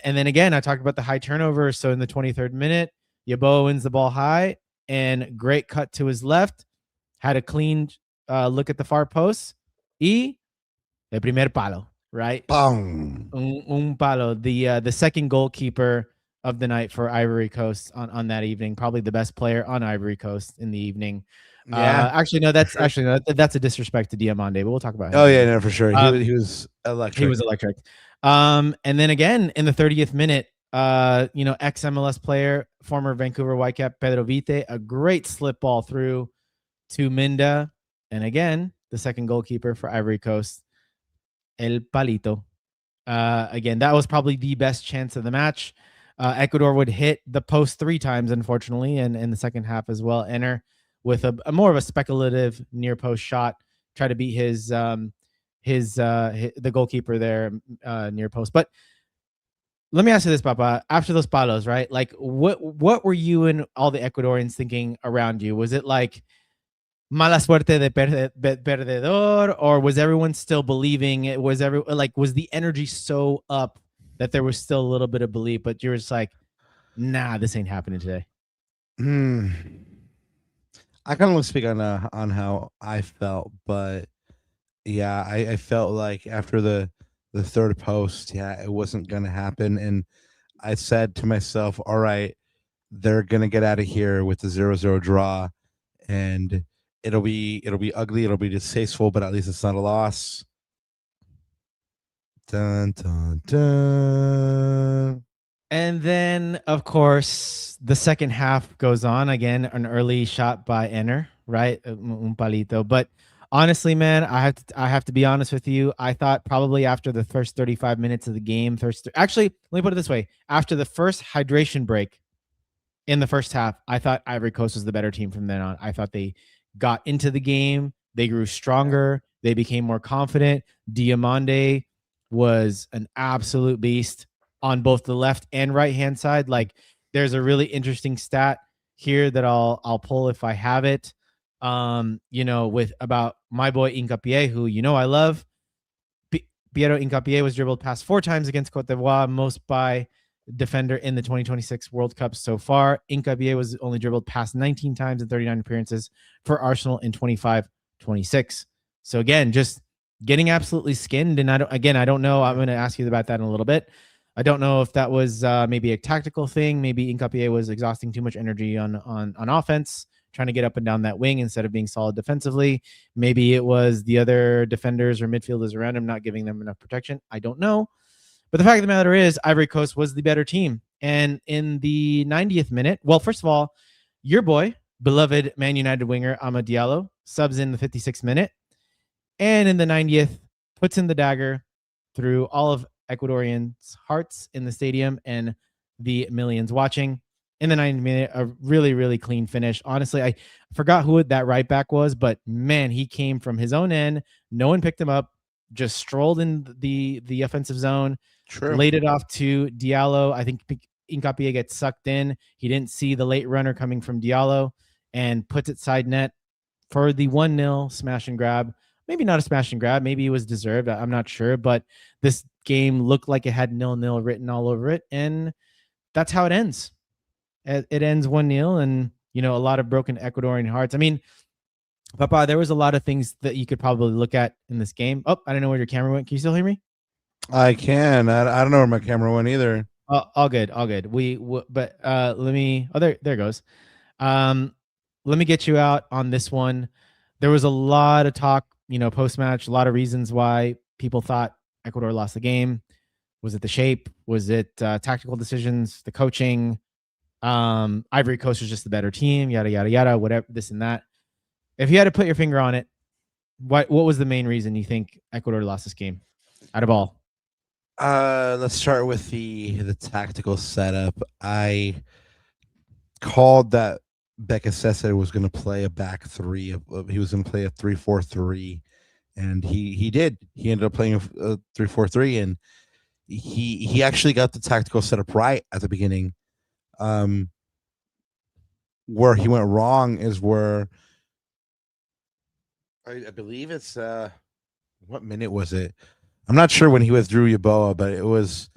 And then again, I talked about the high turnover. So in the 23rd minute, Yeboah wins the ball high, and great cut to his left, had a clean look at the far post. Y el primer palo, right? Bang. Un palo, the second goalkeeper of the night for Ivory Coast on that evening, probably the best player on Ivory Coast in the evening. Yeah. Actually, no, that's sure. actually no, that's a disrespect to Diamande, but we'll talk about him. Oh yeah, later. no, for sure. He was electric. He was electric. And then again in the 30th minute, ex MLS player, former Vancouver Whitecap Pedro Vite, a great slip ball through to Minda, and again the second goalkeeper for Ivory Coast, El Palito. Again, that was probably the best chance of the match. Ecuador would hit the post 3 times, unfortunately, and in the second half as well. Enter with a more of a speculative near post shot, try to beat the goalkeeper there near post. But let me ask you this, Papa. After those palos, right? Like, what were you and all the Ecuadorians thinking around you? Was it like mala suerte de perdedor, or was everyone still believing? It was was the energy so up that there was still a little bit of belief, but you were just like, nah, this ain't happening today. I can only speak on how I felt, but yeah, I felt like after the third post, yeah, it wasn't gonna happen, and I said to myself, all right, they're gonna get out of here with the 0-0 draw, and it'll be ugly, it'll be distasteful, but at least it's not a loss. Dun, dun, dun. And then, of course, the second half goes on again. An early shot by Enner, right? Un palito. But honestly, man, I have to be honest with you. I thought probably after the first 35 minutes of the game, actually, let me put it this way: after the first hydration break in the first half, I thought Ivory Coast was the better team from then on. I thought they got into the game, they grew stronger, they became more confident. Diamande was an absolute beast on both the left and right hand side. Like, there's a really interesting stat here that I'll pull if I have it. With about my boy Hincapié, who I love. Piero Hincapié was dribbled past 4 times against Cote d'Ivoire, most by defender in the 2026 World Cup so far. Hincapié was only dribbled past 19 times in 39 appearances for Arsenal in 25-26. So again, just getting absolutely skinned. And I don't know. I'm going to ask you about that in a little bit. I don't know if that was maybe a tactical thing. Maybe Hincapié was exhausting too much energy on offense, trying to get up and down that wing instead of being solid defensively. Maybe it was the other defenders or midfielders around him not giving them enough protection. I don't know. But the fact of the matter is, Ivory Coast was the better team. And in the 90th minute, well, first of all, your boy, beloved Man United winger Amad Diallo, subs in the 56th minute. And in the 90th, puts in the dagger through all of Ecuadorians' hearts in the stadium and the millions watching. In the 90th minute, a really, really clean finish. Honestly, I forgot who that right back was, but man, he came from his own end. No one picked him up. Just strolled in the offensive zone. True. Laid it off to Diallo. I think Hincapié gets sucked in. He didn't see the late runner coming from Diallo and puts it side net for the 1-0 smash and grab. Maybe not a smash and grab. Maybe it was deserved. I'm not sure. But this game looked like it had 0-0 written all over it. And that's how it ends. It ends 1-0, and a lot of broken Ecuadorian hearts. I mean, Papa, there was a lot of things that you could probably look at in this game. Oh, I don't know where your camera went. Can you still hear me? I can. I don't know where my camera went either. All good. But let me. Oh, there it goes. Let me get you out on this one. There was a lot of talk, post match. A lot of reasons why people thought Ecuador lost the game. Was it the shape? Was it tactical decisions? The coaching? Ivory Coast was just the better team. Yada yada yada. Whatever. This and that. If you had to put your finger on it, what was the main reason you think Ecuador lost this game out of all? Let's start with the tactical setup. I called that Becasese was going to play a back three. He was going to play a 3-4-3, and he did. He ended up playing a 3-4-3, and he actually got the tactical setup right at the beginning. Where he went wrong is where I believe it's what minute was it? I'm not sure when he withdrew Yeboah, but it was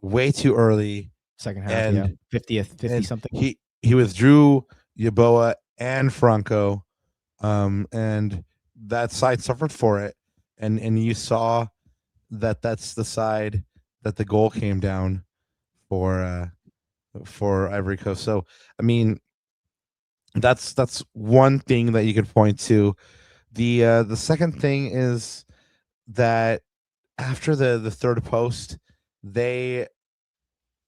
way too early. Second half, yeah. 50 something. He withdrew Yeboah and Franco, and that side suffered for it. And you saw that's the side that the goal came down for Ivory Coast. So I mean, that's one thing that you could point to. The second thing is that after the third post, they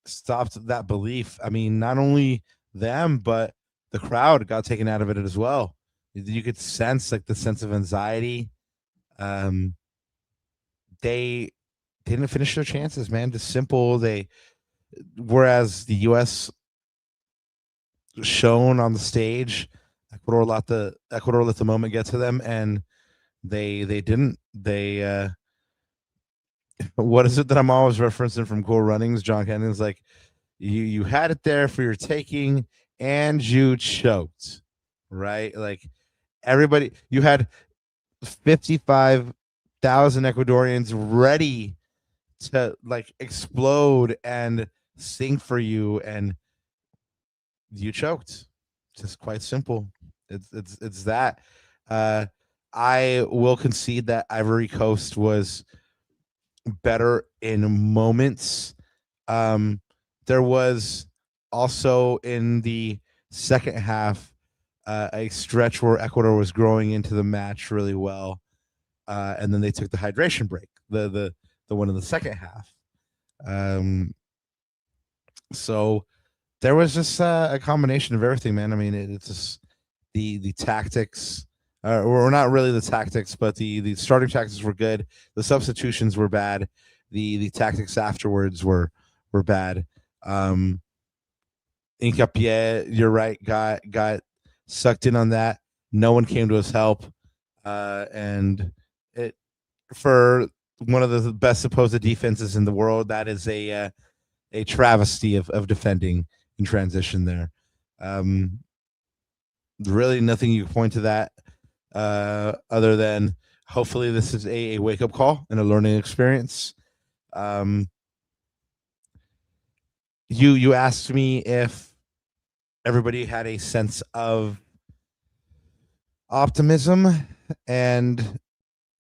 stopped that belief. I mean, not only them, but the crowd got taken out of it as well. You could sense like the sense of anxiety They didn't finish their chances, man. Just simple. Whereas the U.S. shown on the stage, Ecuador let the moment get to them, and they didn't. What is it that I'm always referencing from Cool Runnings? John Cannon's like, you had it there for your taking, and you choked, right? Like everybody, you had 55,000 Ecuadorians ready to like explode and sing for you, and you choked. Just quite simple. It's that. I will concede that Ivory Coast was better in moments. There was also in the second half a stretch where Ecuador was growing into the match really well, and then they took the hydration break, the one in the second half. So there was just a combination of everything, man. I mean, it's just the tactics, or not really the tactics, but the starting tactics were good. The substitutions were bad. The tactics afterwards were bad. Hincapié, you're right, got sucked in on that. No one came to his help, and it for one of the best supposed defenses in the world. That is a travesty of defending in transition there. Really nothing you can point to that other than hopefully this is a wake-up call and a learning experience. You asked me if everybody had a sense of optimism, and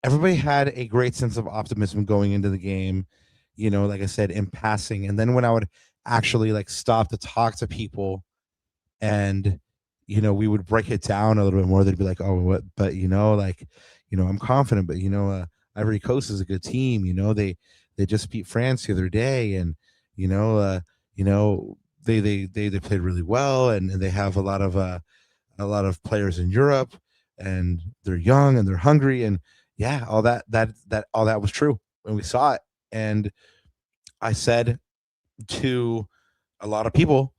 everybody had a great sense of optimism going into the game, like I said, in passing. And then when I would actually like stop to talk to people, and we would break it down a little bit more, they'd be like, oh, what, but I'm confident, but Ivory Coast is a good team. They just beat France the other day, and they played really well, and they have a lot of players in Europe, and they're young and they're hungry, and yeah, all that was true, and we saw it. And I said to a lot of people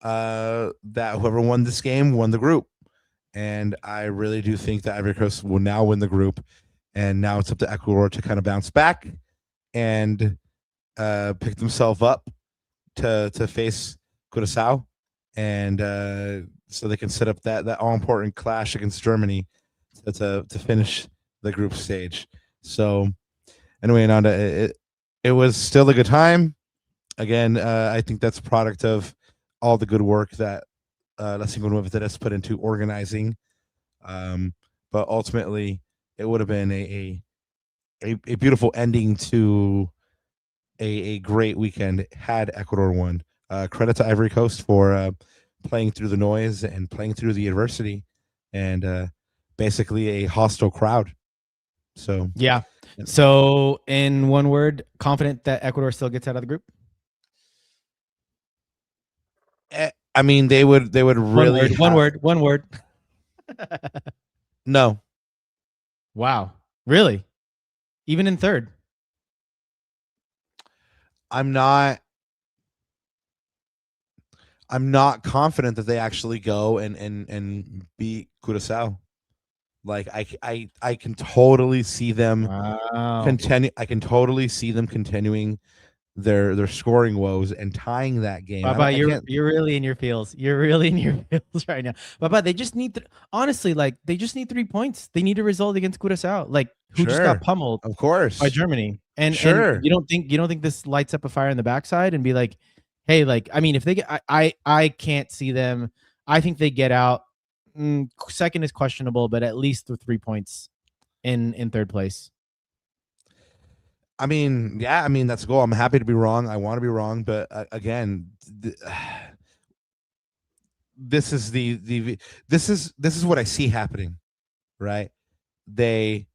that whoever won this game won the group, and I really do think that Ivory Coast will now win the group, and now it's up to Ecuador to kind of bounce back and pick themselves up to face Curaçao, and so they can set up that all important clash against Germany to finish the group stage. So anyway, Ananda, it was still a good time. Again, I think that's a product of all the good work that Las Cinco Nueve put into organizing. But ultimately, it would have been a beautiful ending to a great weekend had Ecuador won. Credit to Ivory Coast for playing through the noise and playing through the adversity, and basically a hostile crowd. So yeah. So in one word, confident that Ecuador still gets out of the group? I mean, they would really one word. No. Wow. Really? Even in third? I'm not confident that they actually go and beat Curaçao. Like I can totally see them continue. I can totally see them continuing their scoring woes and tying that game. Baba, you're really in your feels. You're really in your feels right now. Baba, they just need honestly, like they just need 3 points. They need a result against Curaçao, like who just got pummeled, of course, by Germany. And you don't think this lights up a fire in the backside and be like, hey, like I mean, if they get, I can't see them. I think they get out. Second is questionable, but at least with 3 points in third place. I mean, yeah, I mean that's a goal. I'm happy to be wrong. I want to be wrong, but again, this is this is what I see happening, right? They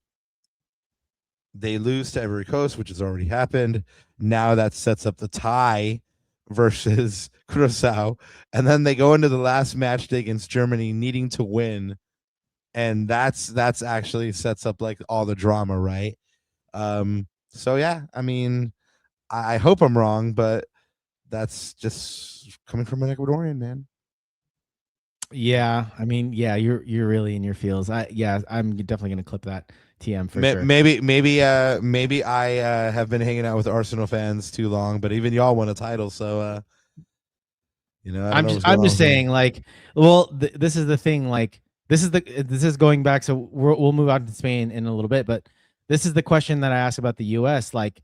lose to Ivory Coast, which has already happened. Now that sets up the tie versus Curaçao, and then they go into the last match day against Germany, needing to win, and that's actually sets up like all the drama, right? So yeah, I mean, I hope I'm wrong, but that's just coming from an Ecuadorian, man. Yeah, I mean, yeah, you're really in your feels. I'm definitely gonna clip that TM for sure. Maybe I have been hanging out with Arsenal fans too long, but even y'all won a title, so I don't know what's going I'm on just with me. saying, like, well, this is the thing, like, this is going back. So we'll move on to Spain in a little bit, but this is the question that I asked about the U.S. Like,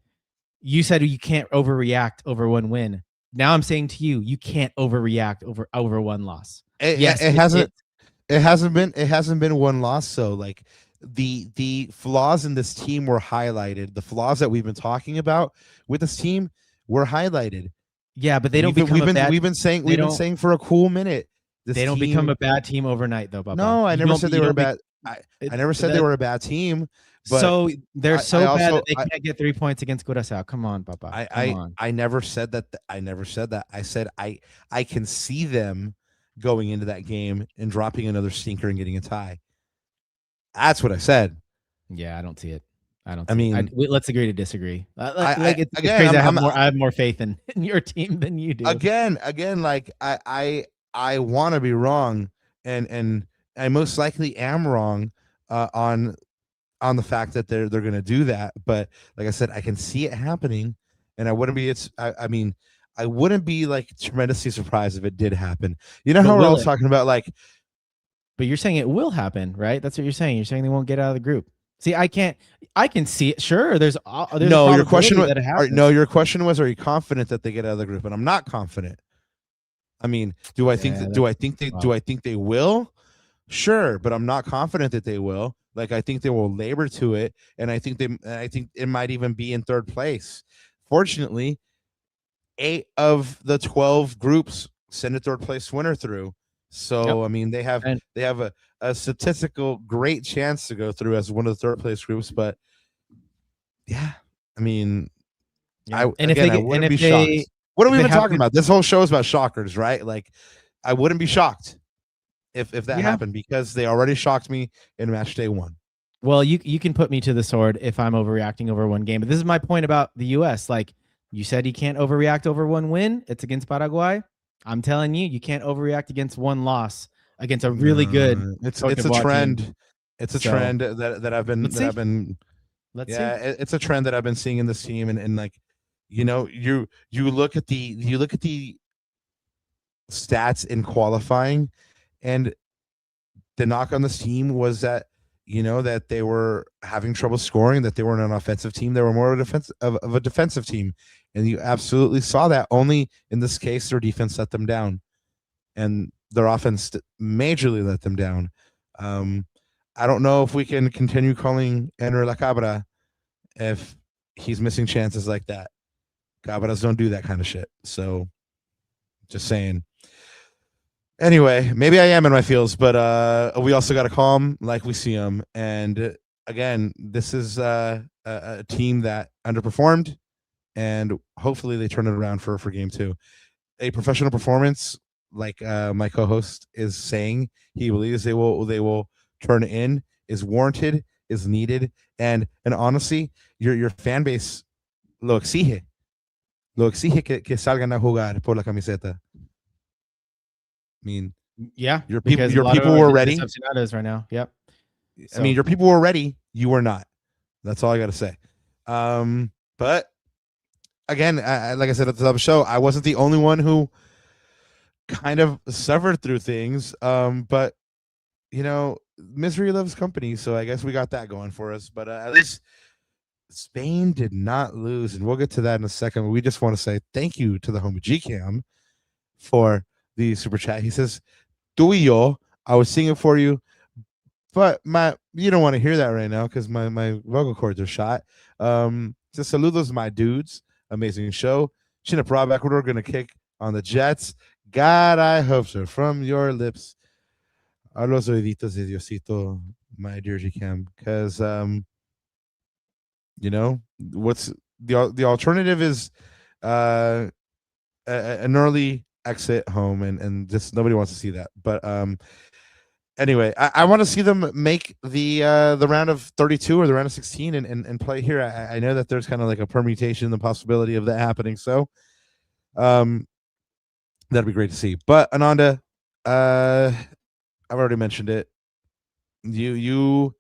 you said you can't overreact over one win. Now I'm saying to you, you can't overreact over one loss. Yes, It hasn't been one loss. So like the flaws in this team were highlighted. The flaws that we've been talking about with this team were highlighted. yeah, but they don't become a bad. We've been They saying for a cool minute. This don't become team. a bad team overnight, though, Baba. No, I You never don't. said they You were a don't. bad. I never said they That were a bad team, but so they're I so bad also that they can't get 3 points against Curaçao. Come on, Baba. Come on. I never said that. I never said that. I said I can see them going into that game and dropping another stinker and getting a tie. That's what I said. Yeah, I don't see it. I don't I see it. mean, Let's agree to disagree. It's again, crazy. I have more faith in your team than you do. again, like I want to be wrong, and I most likely am wrong on the fact that they're going to do that. But like I said, I can see it happening, and I wouldn't be. I mean, I wouldn't be like tremendously surprised if it did happen. You know But how we're will all it? talking about like. But you're saying it will happen, right? That's what you're saying. You're saying they won't get out of the group. See, I can't. I can see it. Sure, there's a No, your question probability was. that it happens. No, your question was, are you confident that they get out of the group? And I'm not confident. I mean, do I think Yeah, that? that's Do wow. I think they will? Sure, but I'm not confident that they will. Like I think they will labor to it, and I think it might even be in third place. Fortunately, 8 of the 12 groups send a third place winner through. Yep. So I mean, And they have a statistical great chance to go through as one of the third place groups. But yeah, I mean, yeah, and I wouldn't be shocked. What are if we they even have talking good, about? This whole show is about shockers, right? Like, I wouldn't be shocked if that yeah. happened because they already shocked me in match day 1. Well, you can put me to the sword if I'm overreacting over one game. But this is my point about the U.S. Like you said, you can't overreact over one win. It's against Paraguay. I'm telling you, you can't overreact against one loss against a really good No, Cote it's a d'Ivoire team. trend. It's a So trend that let's see. Let's see. yeah, it's a trend that I've been seeing in this team, and like, you look at the stats in qualifying, and the knock on this team was that that they were having trouble scoring, that they weren't an offensive team, they were more of a defensive team, and you absolutely saw that. Only in this case, their defense let them down, and their offense majorly let them down. Um, I don't know if we can continue calling Enrique La Cabra if he's missing chances like that. Cabras don't do that kind of shit. So, just saying. Anyway, maybe I am in my feels, but we also got to call him like we see him. And again, this is a team that underperformed, and hopefully they turn it around for game 2. A professional performance, like my co-host is saying, he believes they will turn in, is warranted, is needed, and honestly, your fan base lo exige que salgan a jugar por la camiseta. I mean, Yeah, because a your lot of people them are were ready. decepcionados right now. Yep. I mean, So your people were ready. You were not. That's all I got to say. But again, like I said at the top of the show, I wasn't the only one who kind of suffered through things. But misery loves company, so I guess we got that going for us. But at least Spain did not lose, and we'll get to that in a second. We just want to say thank you to the homie GCam for the super chat. He says, "Tu y yo, I was singing for you, but you don't want to hear that right now because my vocal cords are shot." Just saludos, my dudes. Amazing show. China Prob Ecuador gonna kick on the Jets. God, I hope so. From your lips, a los oíditos de Diosito, my dear GCam, because what's the alternative is an early exit home, and just nobody wants to see that. But anyway, I want to see them make the round of 32 or the round of 16 and play here. I know that there's kind of like a permutation, the possibility of that happening. So um, that'd be great to see. But Ananda, I've already mentioned it. You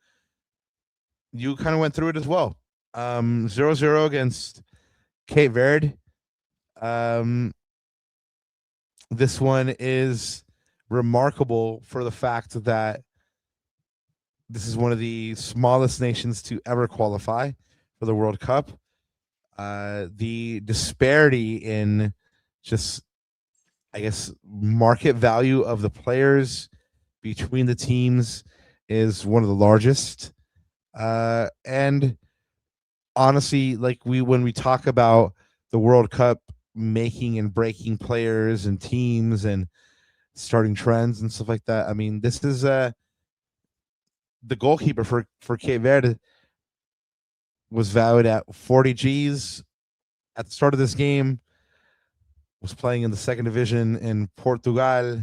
kind of went through it as well. 0-0 against Cape Verde. This one is remarkable for the fact that this is one of the smallest nations to ever qualify for the World Cup. The disparity in just, I guess, market value of the players between the teams is one of the largest. And honestly, like when we talk about the World Cup making and breaking players and teams and starting trends and stuff like that, I mean, this is the goalkeeper for Cape Verde was valued at 40 G's at the start of this game, was playing in the second division in Portugal,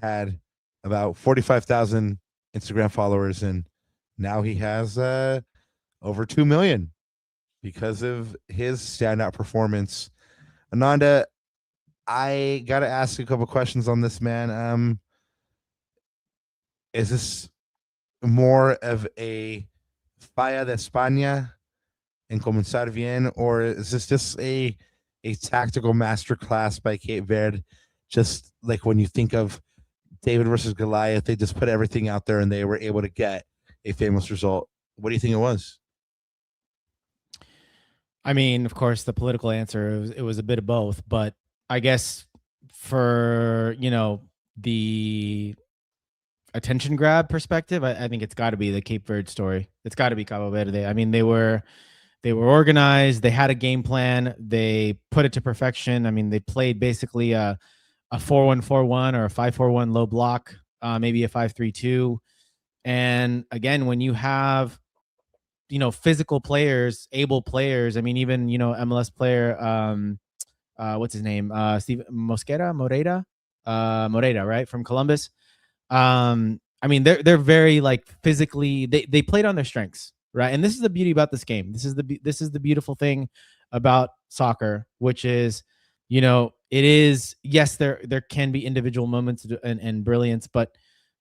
had about 45,000 Instagram followers, and now he has over 2 million because of his standout performance. Ananda, I got to ask a couple questions on this, man. Is this more of a falla de España and comenzar bien, or is this just a tactical masterclass by Cape Verde? Just like when you think of David versus Goliath, they just put everything out there and they were able to get a famous result. What do you think it was? I mean, of course, the political answer, it was a bit of both, but I guess for, the attention grab perspective, I think it's got to be the Cape Verde story. It's got to be Cabo Verde. I mean, they were organized. They had a game plan. They put it to perfection. I mean, they played basically a 4-1-4-1 or a 5-4-1 low block, maybe a 5-3-2. And again, when you have physical players, able players. I mean, even MLS player, what's his name? Steve Moreira, right, from Columbus. I mean, they're very like physically. They played on their strengths, right? And this is the beauty about this game. This is the beautiful thing about soccer, which is, it is, yes, there can be individual moments and brilliance, but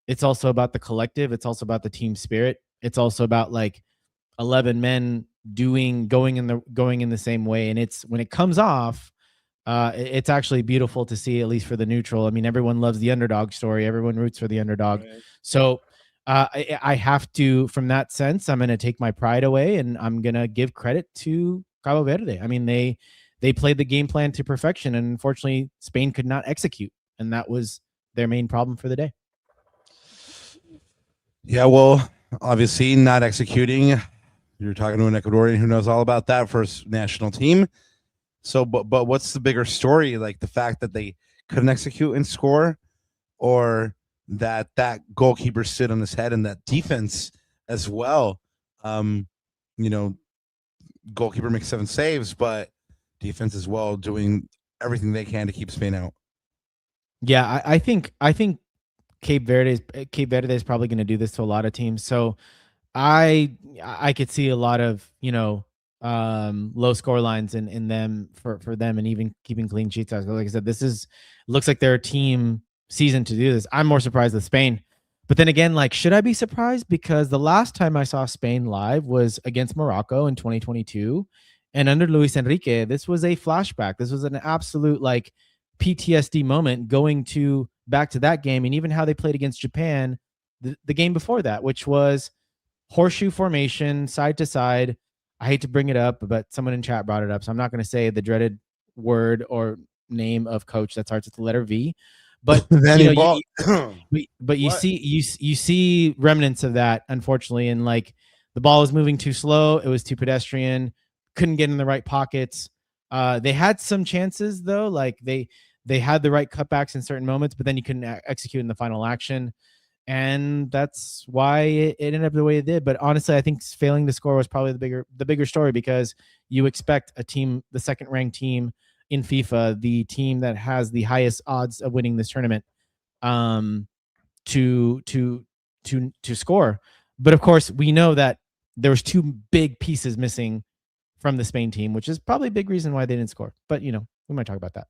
it's also about the collective. It's also about the team spirit. It's also about like 11 men going in the same way. And it's when it comes off, it's actually beautiful to see, at least for the neutral. I mean, everyone loves the underdog story. Everyone roots for the underdog. Right. So I have to, from that sense, I'm going to take my pride away and I'm going to give credit to Cabo Verde. I mean, they played the game plan to perfection, and unfortunately Spain could not execute. And that was their main problem for the day. Yeah, well, obviously not executing. You're talking to an Ecuadorian who knows all about that first national team. So, but what's the bigger story? Like the fact that they couldn't execute and score, or that goalkeeper stood on his head and that defense as well. Goalkeeper makes 7 saves, but defense as well doing everything they can to keep Spain out. Yeah, I think Cape Verde is probably going to do this to a lot of teams. So I could see a lot of low score lines in them for them, and even keeping clean sheets. Like I said, looks like they're a team seasoned to do this. I'm more surprised with Spain, but then again, like, should I be surprised? Because the last time I saw Spain live was against Morocco in 2022, and under Luis Enrique, this was a flashback. This was an absolute like PTSD moment going back to that game, and even how they played against Japan the game before that, which was horseshoe formation, side to side. I hate to bring it up, but someone in chat brought it up, so I'm not going to say the dreaded word or name of coach that starts with the letter V. But you see remnants of that, unfortunately, and like the ball was moving too slow. It was too pedestrian. Couldn't get in the right pockets. They had some chances though, like they had the right cutbacks in certain moments, but then you couldn't execute in the final action. And that's why it ended up the way it did. But honestly, I think failing to score was probably the bigger story, because you expect a team, the second ranked team in FIFA, the team that has the highest odds of winning this tournament, to score. But of course, we know that there was two big pieces missing from the Spain team, which is probably a big reason why they didn't score. But we might talk about that.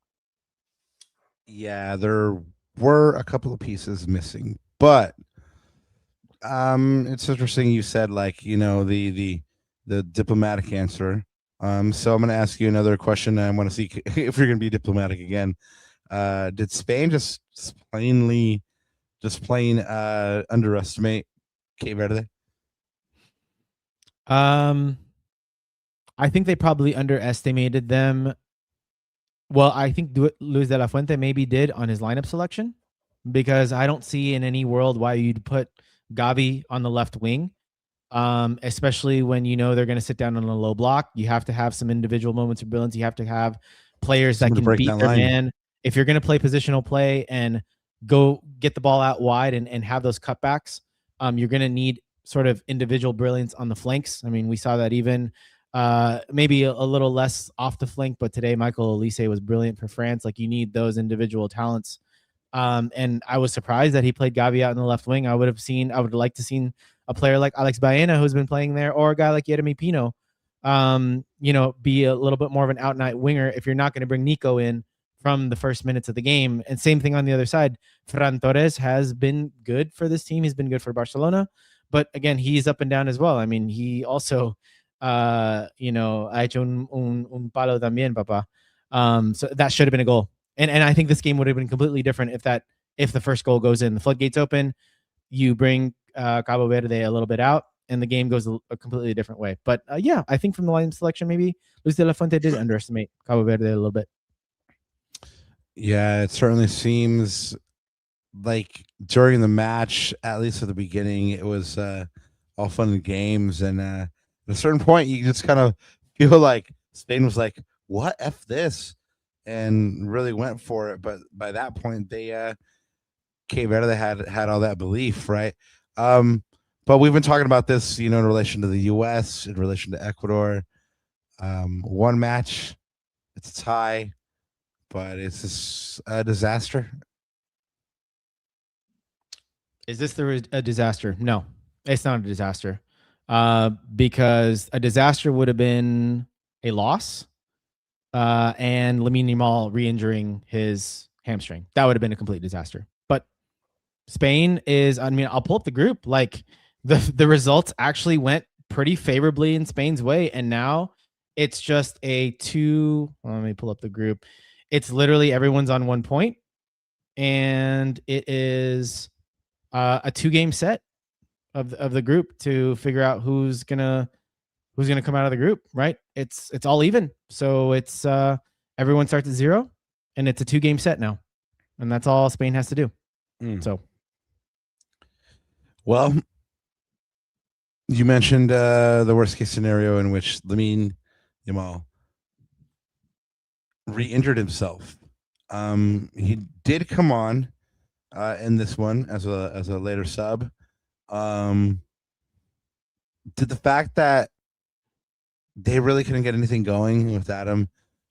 Yeah, there were a couple of pieces missing, but it's interesting you said the diplomatic answer. So I'm going to ask you another question. I want to see if you're going to be diplomatic again. Did Spain just plain underestimate Cape Verde? I think they probably underestimated them. Well, I think Luis de la Fuente maybe did on his lineup selection, because I don't see in any world why you'd put Gavi on the left wing, especially when they're going to sit down on a low block. You have to have some individual moments of brilliance. You have to have players that can beat their man. If you're going to play positional play and go get the ball out wide and have those cutbacks, you're going to need sort of individual brilliance on the flanks. I mean, we saw that even maybe a little less off the flank, but today Michael Olise was brilliant for France. Like, you need those individual talents. And I was surprised that he played Gavi out in the left wing. I would have liked to seen a player like Alex Baena, who's been playing there, or a guy like Yeremy Pino, be a little bit more of an out and out winger if you're not going to bring Nico in from the first minutes of the game. And same thing on the other side. Ferran Torres has been good for this team. He's been good for Barcelona, but again, he's up and down as well. I mean, he also, ha hecho un palo también, papa. So that should have been a goal. And I think this game would have been completely different if the first goal goes in. The floodgates open, you bring Cabo Verde a little bit out, and the game goes a completely different way. But yeah, I think from the line selection, maybe Luis de la Fuente did underestimate Cabo Verde a little bit. Yeah, it certainly seems like during the match, at least at the beginning, it was all fun and games. And at a certain point, you just kind of feel like Spain was like, what F this? And really went for it. But by that point, Cape Verde had all that belief, right? But we've been talking about this, in relation to the US, in relation to Ecuador. One match, it's a tie, but it's just a disaster. Is this a disaster? No, it's not a disaster. Because a disaster would have been a loss. And Lamine Yamal re-injuring his hamstring. That would have been a complete disaster. But Spain is, I'll pull up the group. Like, the results actually went pretty favorably in Spain's way. And now it's just let me pull up the group. It's literally everyone's on 1 point. And it is a 2-game set of the group to figure out who's gonna come out of the group, right? It's all even. So it's everyone starts at 0, and it's a 2-game set now. And that's all Spain has to do. So, well, you mentioned the worst case scenario in which Lamine Yamal re-injured himself. He did come on in this one as a later sub. Did the fact that they really couldn't get anything going without him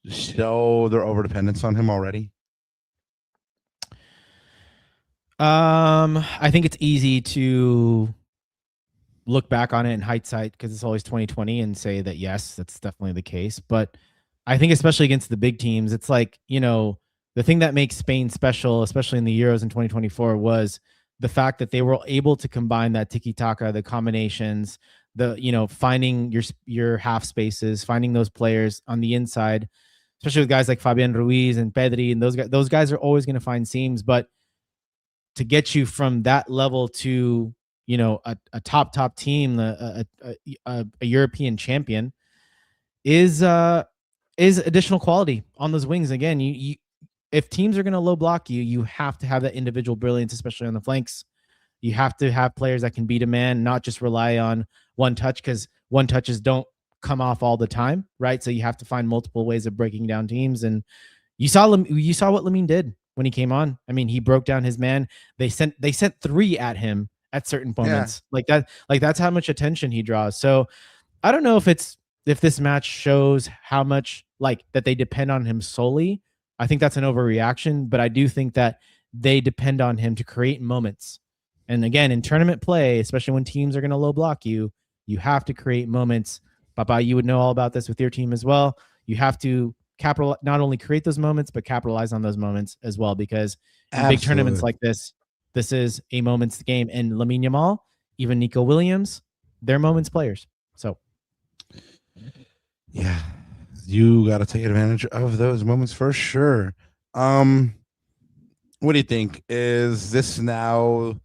show their overdependence on him already? I think it's easy to look back on it in hindsight because it's always 2020 and say that, yes, that's definitely the case. But I think especially against the big teams, it's like, the thing that makes Spain special, especially in the Euros in 2024, was the fact that they were able to combine that tiki-taka, the combinations, finding your half spaces, finding those players on the inside, especially with guys like Fabian Ruiz and Pedri, and those guys are always going to find seams. But to get you from that level to a top team, a European champion, is additional quality on those wings. Again, you if teams are going to low block you, you have to have that individual brilliance, especially on the flanks. You have to have players that can beat a man, not just rely on one touch, because one touches don't come off all the time, right? So you have to find multiple ways of breaking down teams. And you saw what Lamine did when he came on. I mean, he broke down his man. They sent 3 at him at certain moments. Yeah. Like that's how much attention he draws. So I don't know if this match shows how much that they depend on him solely. I think that's an overreaction, but I do think that they depend on him to create moments. And again, in tournament play, especially when teams are going to low block you, you have to create moments. Papa, you would know all about this with your team as well. You have to not only create those moments, but capitalize on those moments as well. Because in big tournaments Absolutely. like this is a moments game. And Lamine Yamal, even Nico Williams, they're moments players. So, yeah, you got to take advantage of those moments for sure. What do you think? Is this now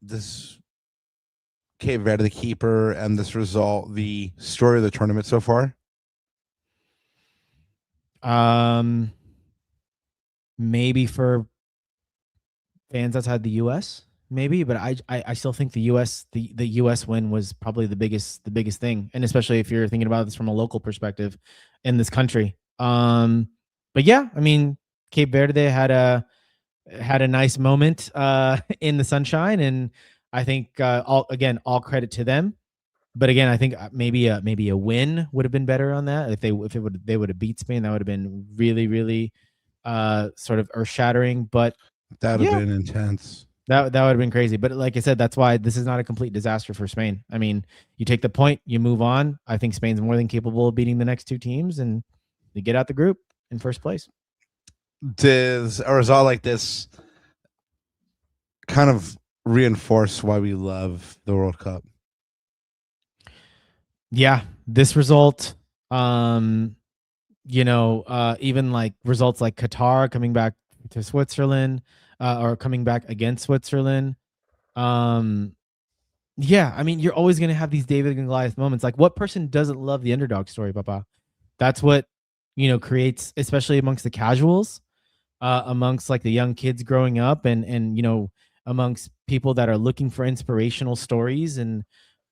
this Cape Verde the keeper and this result the story of the tournament so far? Maybe for fans outside the U.S. maybe, but I still think the U.S. win was probably the biggest thing, and especially if you're thinking about this from a local perspective in this country. But yeah, I mean, Cape Verde had a nice moment in the sunshine, and I think all credit to them. But again, I think maybe a win would have been better on that. If they would have beat Spain, that would have been really sort of earth shattering. But That would have yeah, been intense. that would have been crazy. But like I said, that's why this is not a complete disaster for Spain. I mean, you take the point, you move on. I think Spain's more than capable of beating the next two teams, and they get out the group in first place. Does a result like this kind of reinforce why we love the World Cup? Yeah, this result, even like results like Qatar coming back to Switzerland, or coming back against Switzerland. Yeah, I mean, you're always going to have these David and Goliath moments. Like, what person doesn't love the underdog story, Papa? That's what, creates, especially amongst the casuals, amongst like the young kids growing up, and amongst people that are looking for inspirational stories and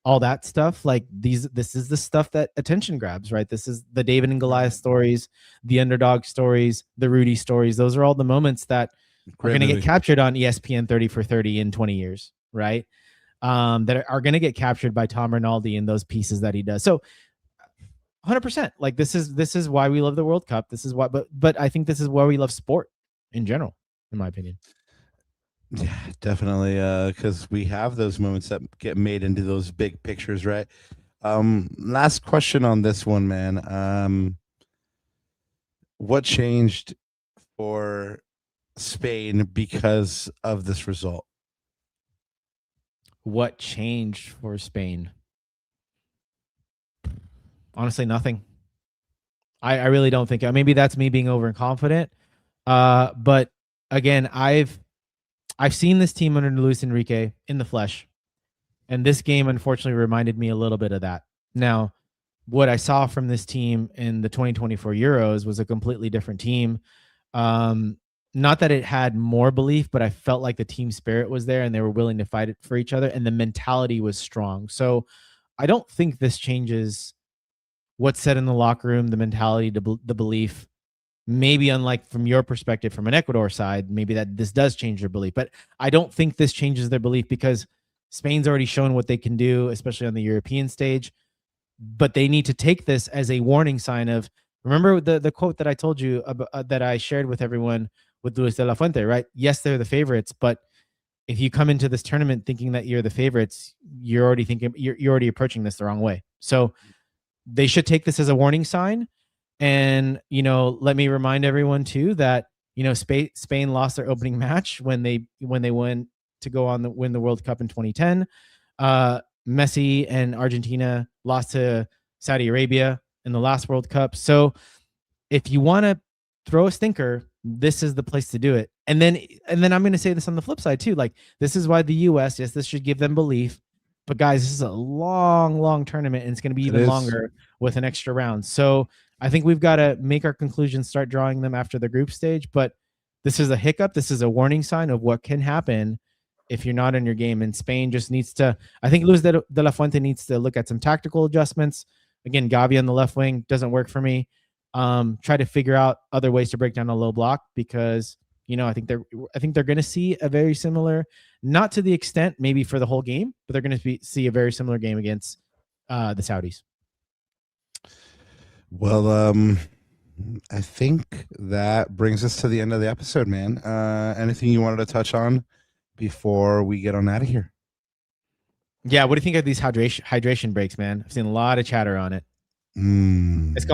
all that stuff. Like this is the stuff that attention grabs, right? This is the David and Goliath stories, the underdog stories, the Rudy stories. Those are all the moments that are going to get captured on ESPN 30 for 30 in 20 years, right? That are going to get captured by Tom Rinaldi in those pieces that he does. So 100%, like this is why we love the World Cup. This is why, but I think this is why we love sport in general, in my opinion. Yeah, definitely. Because we have those moments that get made into those big pictures, right? Last question on this one, man. What changed for Spain because of this result? What changed for Spain? Honestly, nothing. I really don't think. Maybe that's me being overconfident. But again, I've seen this team under Luis Enrique in the flesh, and this game unfortunately reminded me a little bit of that. Now, what I saw from this team in the 2024 Euros was a completely different team. Not that it had more belief, but I felt like the team spirit was there and they were willing to fight it for each other, and the mentality was strong. So I don't think this changes what's said in the locker room, the mentality, the belief. Maybe unlike from your perspective, from an Ecuador side, maybe that this does change their belief. But I don't think this changes their belief because Spain's already shown what they can do, especially on the European stage. But they need to take this as a warning sign of, remember the quote that I told you about, that I shared with everyone with Luis de la Fuente, right? Yes, they're the favorites, but if you come into this tournament thinking that you're the favorites, you're already approaching this the wrong way. So they should take this as a warning sign. And, let me remind everyone too that, Spain lost their opening match when they went to go on win the World Cup in 2010. Messi and Argentina lost to Saudi Arabia in the last World Cup. So if you want to throw a stinker, this is the place to do it. And then I'm going to say this on the flip side too. Like, this is why the US, yes, this should give them belief. But guys, this is a long tournament, and it's going to be even longer with an extra round. So I think we've got to make our conclusions, start drawing them after the group stage. But this is a hiccup. This is a warning sign of what can happen if you're not in your game. And Spain just needs to, I think Luis de la Fuente needs to look at some tactical adjustments. Again, Gavi on the left wing doesn't work for me. Try to figure out other ways to break down a low block, because I think they're going to see a very similar, not to the extent maybe for the whole game, but they're going to see a very similar game against the Saudis. Well, I think that brings us to the end of the episode, man. Anything you wanted to touch on before we get on out of here. Yeah, what do you think of these hydration breaks, man? I've seen a lot of chatter on it. Mm. Es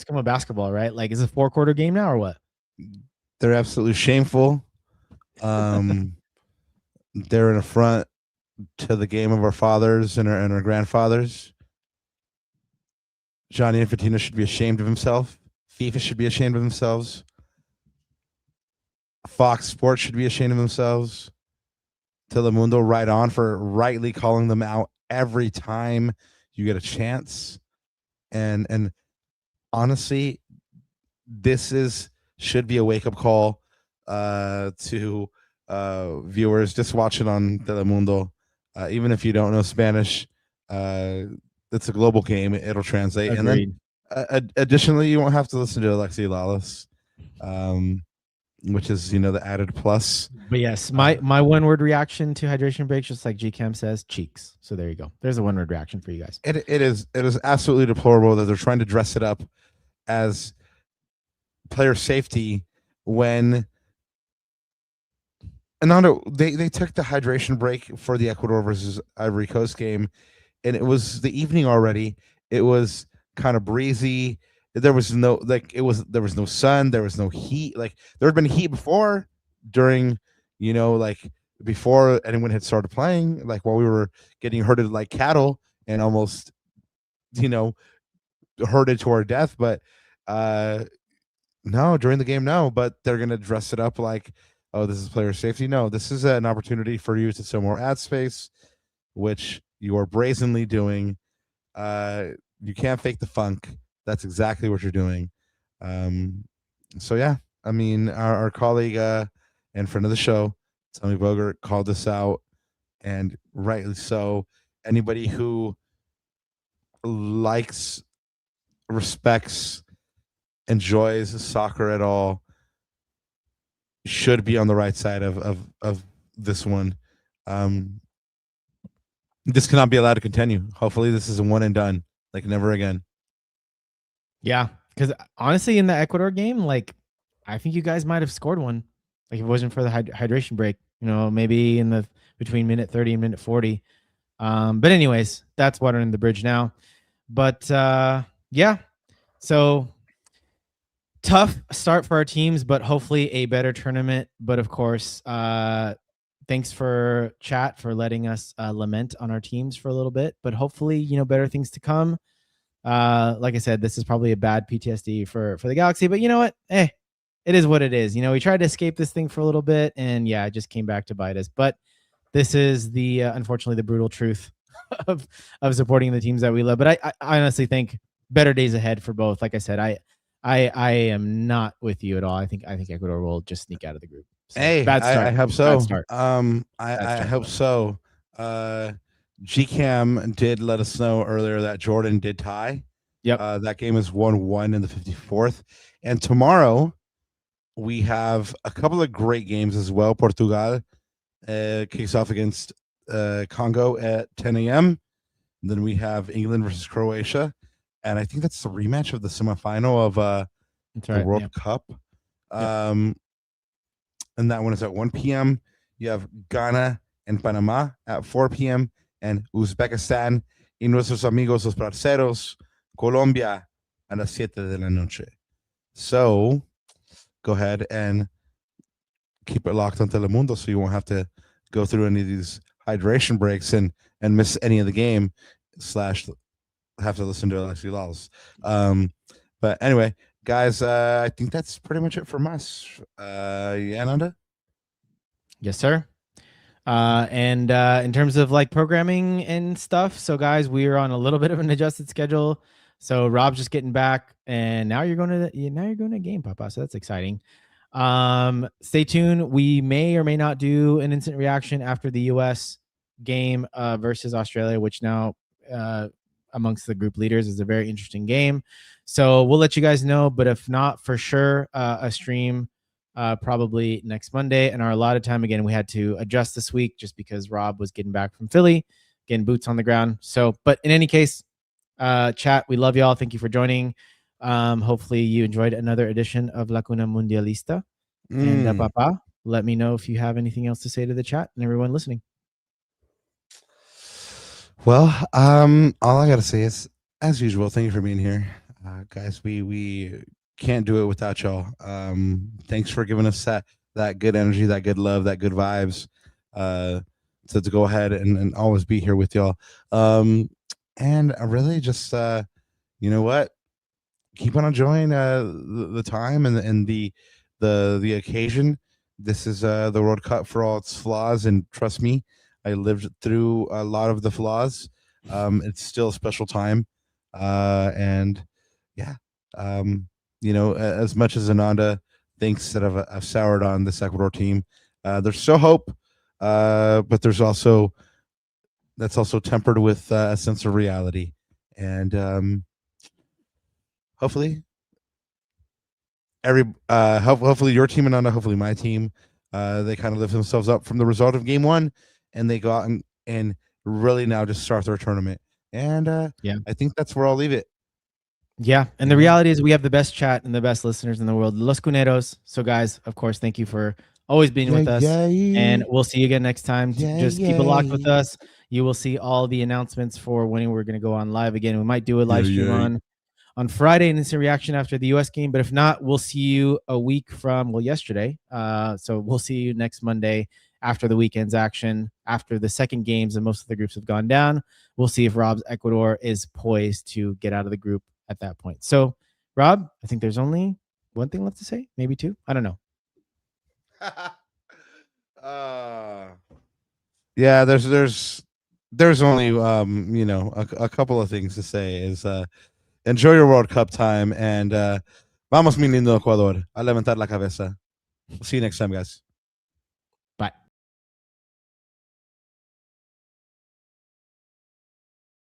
como basketball, right? Like, is it a 4-quarter game now or what? They're absolutely shameful. They're an affront to the game of our fathers and our grandfathers. Gianni Infantino should be ashamed of himself. FIFA should be ashamed of themselves. Fox Sports should be ashamed of themselves. Telemundo right on for rightly calling them out every time you get a chance. And honestly, this should be a wake-up call to viewers just watch it on Telemundo. Even if you don't know Spanish, it's a global game. It'll translate. Agreed. And then additionally, you won't have to listen to Alexi Lalas, which is, the added plus. But yes, my one-word reaction to hydration breaks, just like GCam says, cheeks. So there you go. There's a one-word reaction for you guys. It is absolutely deplorable that they're trying to dress it up as player safety when they took the hydration break for the Ecuador versus Ivory Coast game, and it was the evening already. It was kind of breezy. There was no there was no sun, there was no heat. Like, there had been heat before during, before anyone had started playing, like while we were getting herded like cattle and almost, herded to our death. But no, during the game, no. But they're gonna dress it up like, oh, this is player safety. No, this is an opportunity for you to sell more ad space, which you are brazenly doing. You can't fake the funk. That's exactly what you're doing. So yeah, I mean, our colleague and friend of the show, Tommy Bogert, called this out, and rightly so. Anybody who likes, respects, enjoys soccer at all should be on the right side of this one. This cannot be allowed to continue. Hopefully this is a one and done, like never again. Yeah, because honestly, in the Ecuador game, like, I think you guys might have scored one. Like, if it wasn't for the hydration break, maybe in the between minute 30 and minute 40. But anyways, that's water in the bridge now. But yeah, so tough start for our teams, but hopefully a better tournament. But of course, thanks for chat for letting us lament on our teams for a little bit. But hopefully, better things to come. Like I said, this is probably a bad PTSD for the Galaxy, but you know what? It is what it is. We tried to escape this thing for a little bit, and yeah, it just came back to bite us. But this is the unfortunately the brutal truth of supporting the teams that we love. But I honestly think better days ahead for both. Like I said, I am not with you at all. I think Ecuador will just sneak out of the group. So, hey, bad start. I hope so. Bad start. I hope so. GCam did let us know earlier that Jordan did tie. Yep. That game is 1-1 in the 54th. And tomorrow we have a couple of great games as well. Portugal kicks off against Congo at 10 a.m. Then we have England versus Croatia. And I think that's the rematch of the semifinal of the World Cup. And that one is at 1 p.m. You have Ghana and Panama at 4 p.m. and Uzbekistan y nuestros amigos los parceros Colombia a las 7 de la noche. So go ahead and keep it locked on Telemundo so you won't have to go through any of these hydration breaks and miss any of the game / have to listen to Alexi Lalas. But anyway, guys, I think that's pretty much it from us. Yeah, Nanda? Yes, sir. And in terms of like programming and stuff, so guys, we are on a little bit of an adjusted schedule. So Rob's just getting back, and now you're going to game, Papa. So that's exciting. Stay tuned. We may or may not do an instant reaction after the US game versus Australia, which now amongst the group leaders is a very interesting game. So we'll let you guys know, but if not, for sure, a stream probably next Monday. And our allotted time, again, we had to adjust this week just because Rob was getting back from Philly, getting boots on the ground. So, but in any case, chat, we love y'all. Thank you for joining. Hopefully you enjoyed another edition of La Cuna Mundialista. And Papa, let me know if you have anything else to say to the chat and everyone listening. Well, all I gotta say is, as usual, thank you for being here, guys. We can't do it without y'all. Thanks for giving us that good energy, that good love, that good vibes. To go ahead and always be here with y'all. And I really just you know what, keep on enjoying the time and the occasion. This is the World Cup for all its flaws, and trust me, I lived through a lot of the flaws. It's still a special time, and yeah, as much as Ananda thinks that I've soured on this Ecuador team, there's still hope, but there's also that's also tempered with a sense of reality, and hopefully hopefully your team, Ananda, hopefully my team, they kind of lift themselves up from the result of game one, and they go out and really now just start their tournament. And Yeah. I think that's where I'll leave it. Yeah. And the reality is we have the best chat and the best listeners in the world, Los Cuneros. So guys, of course, thank you for always being with us. And we'll see you again next time. Just keep it locked with us. You will see all the announcements for when we're going to go on live again. We might do a live stream on Friday and instant reaction after the US game. But if not, we'll see you a week from, well, yesterday. So we'll see you next Monday after the weekend's action, after the second games and most of the groups have gone down. We'll see if Rob's Ecuador is poised to get out of the group at that point. So, Rob, I think there's only one thing left to say, maybe two. I don't know. Yeah, there's only a couple of things to say. Is enjoy your World Cup time, and vamos mi lindo Ecuador a levantar la cabeza. See you next time, guys.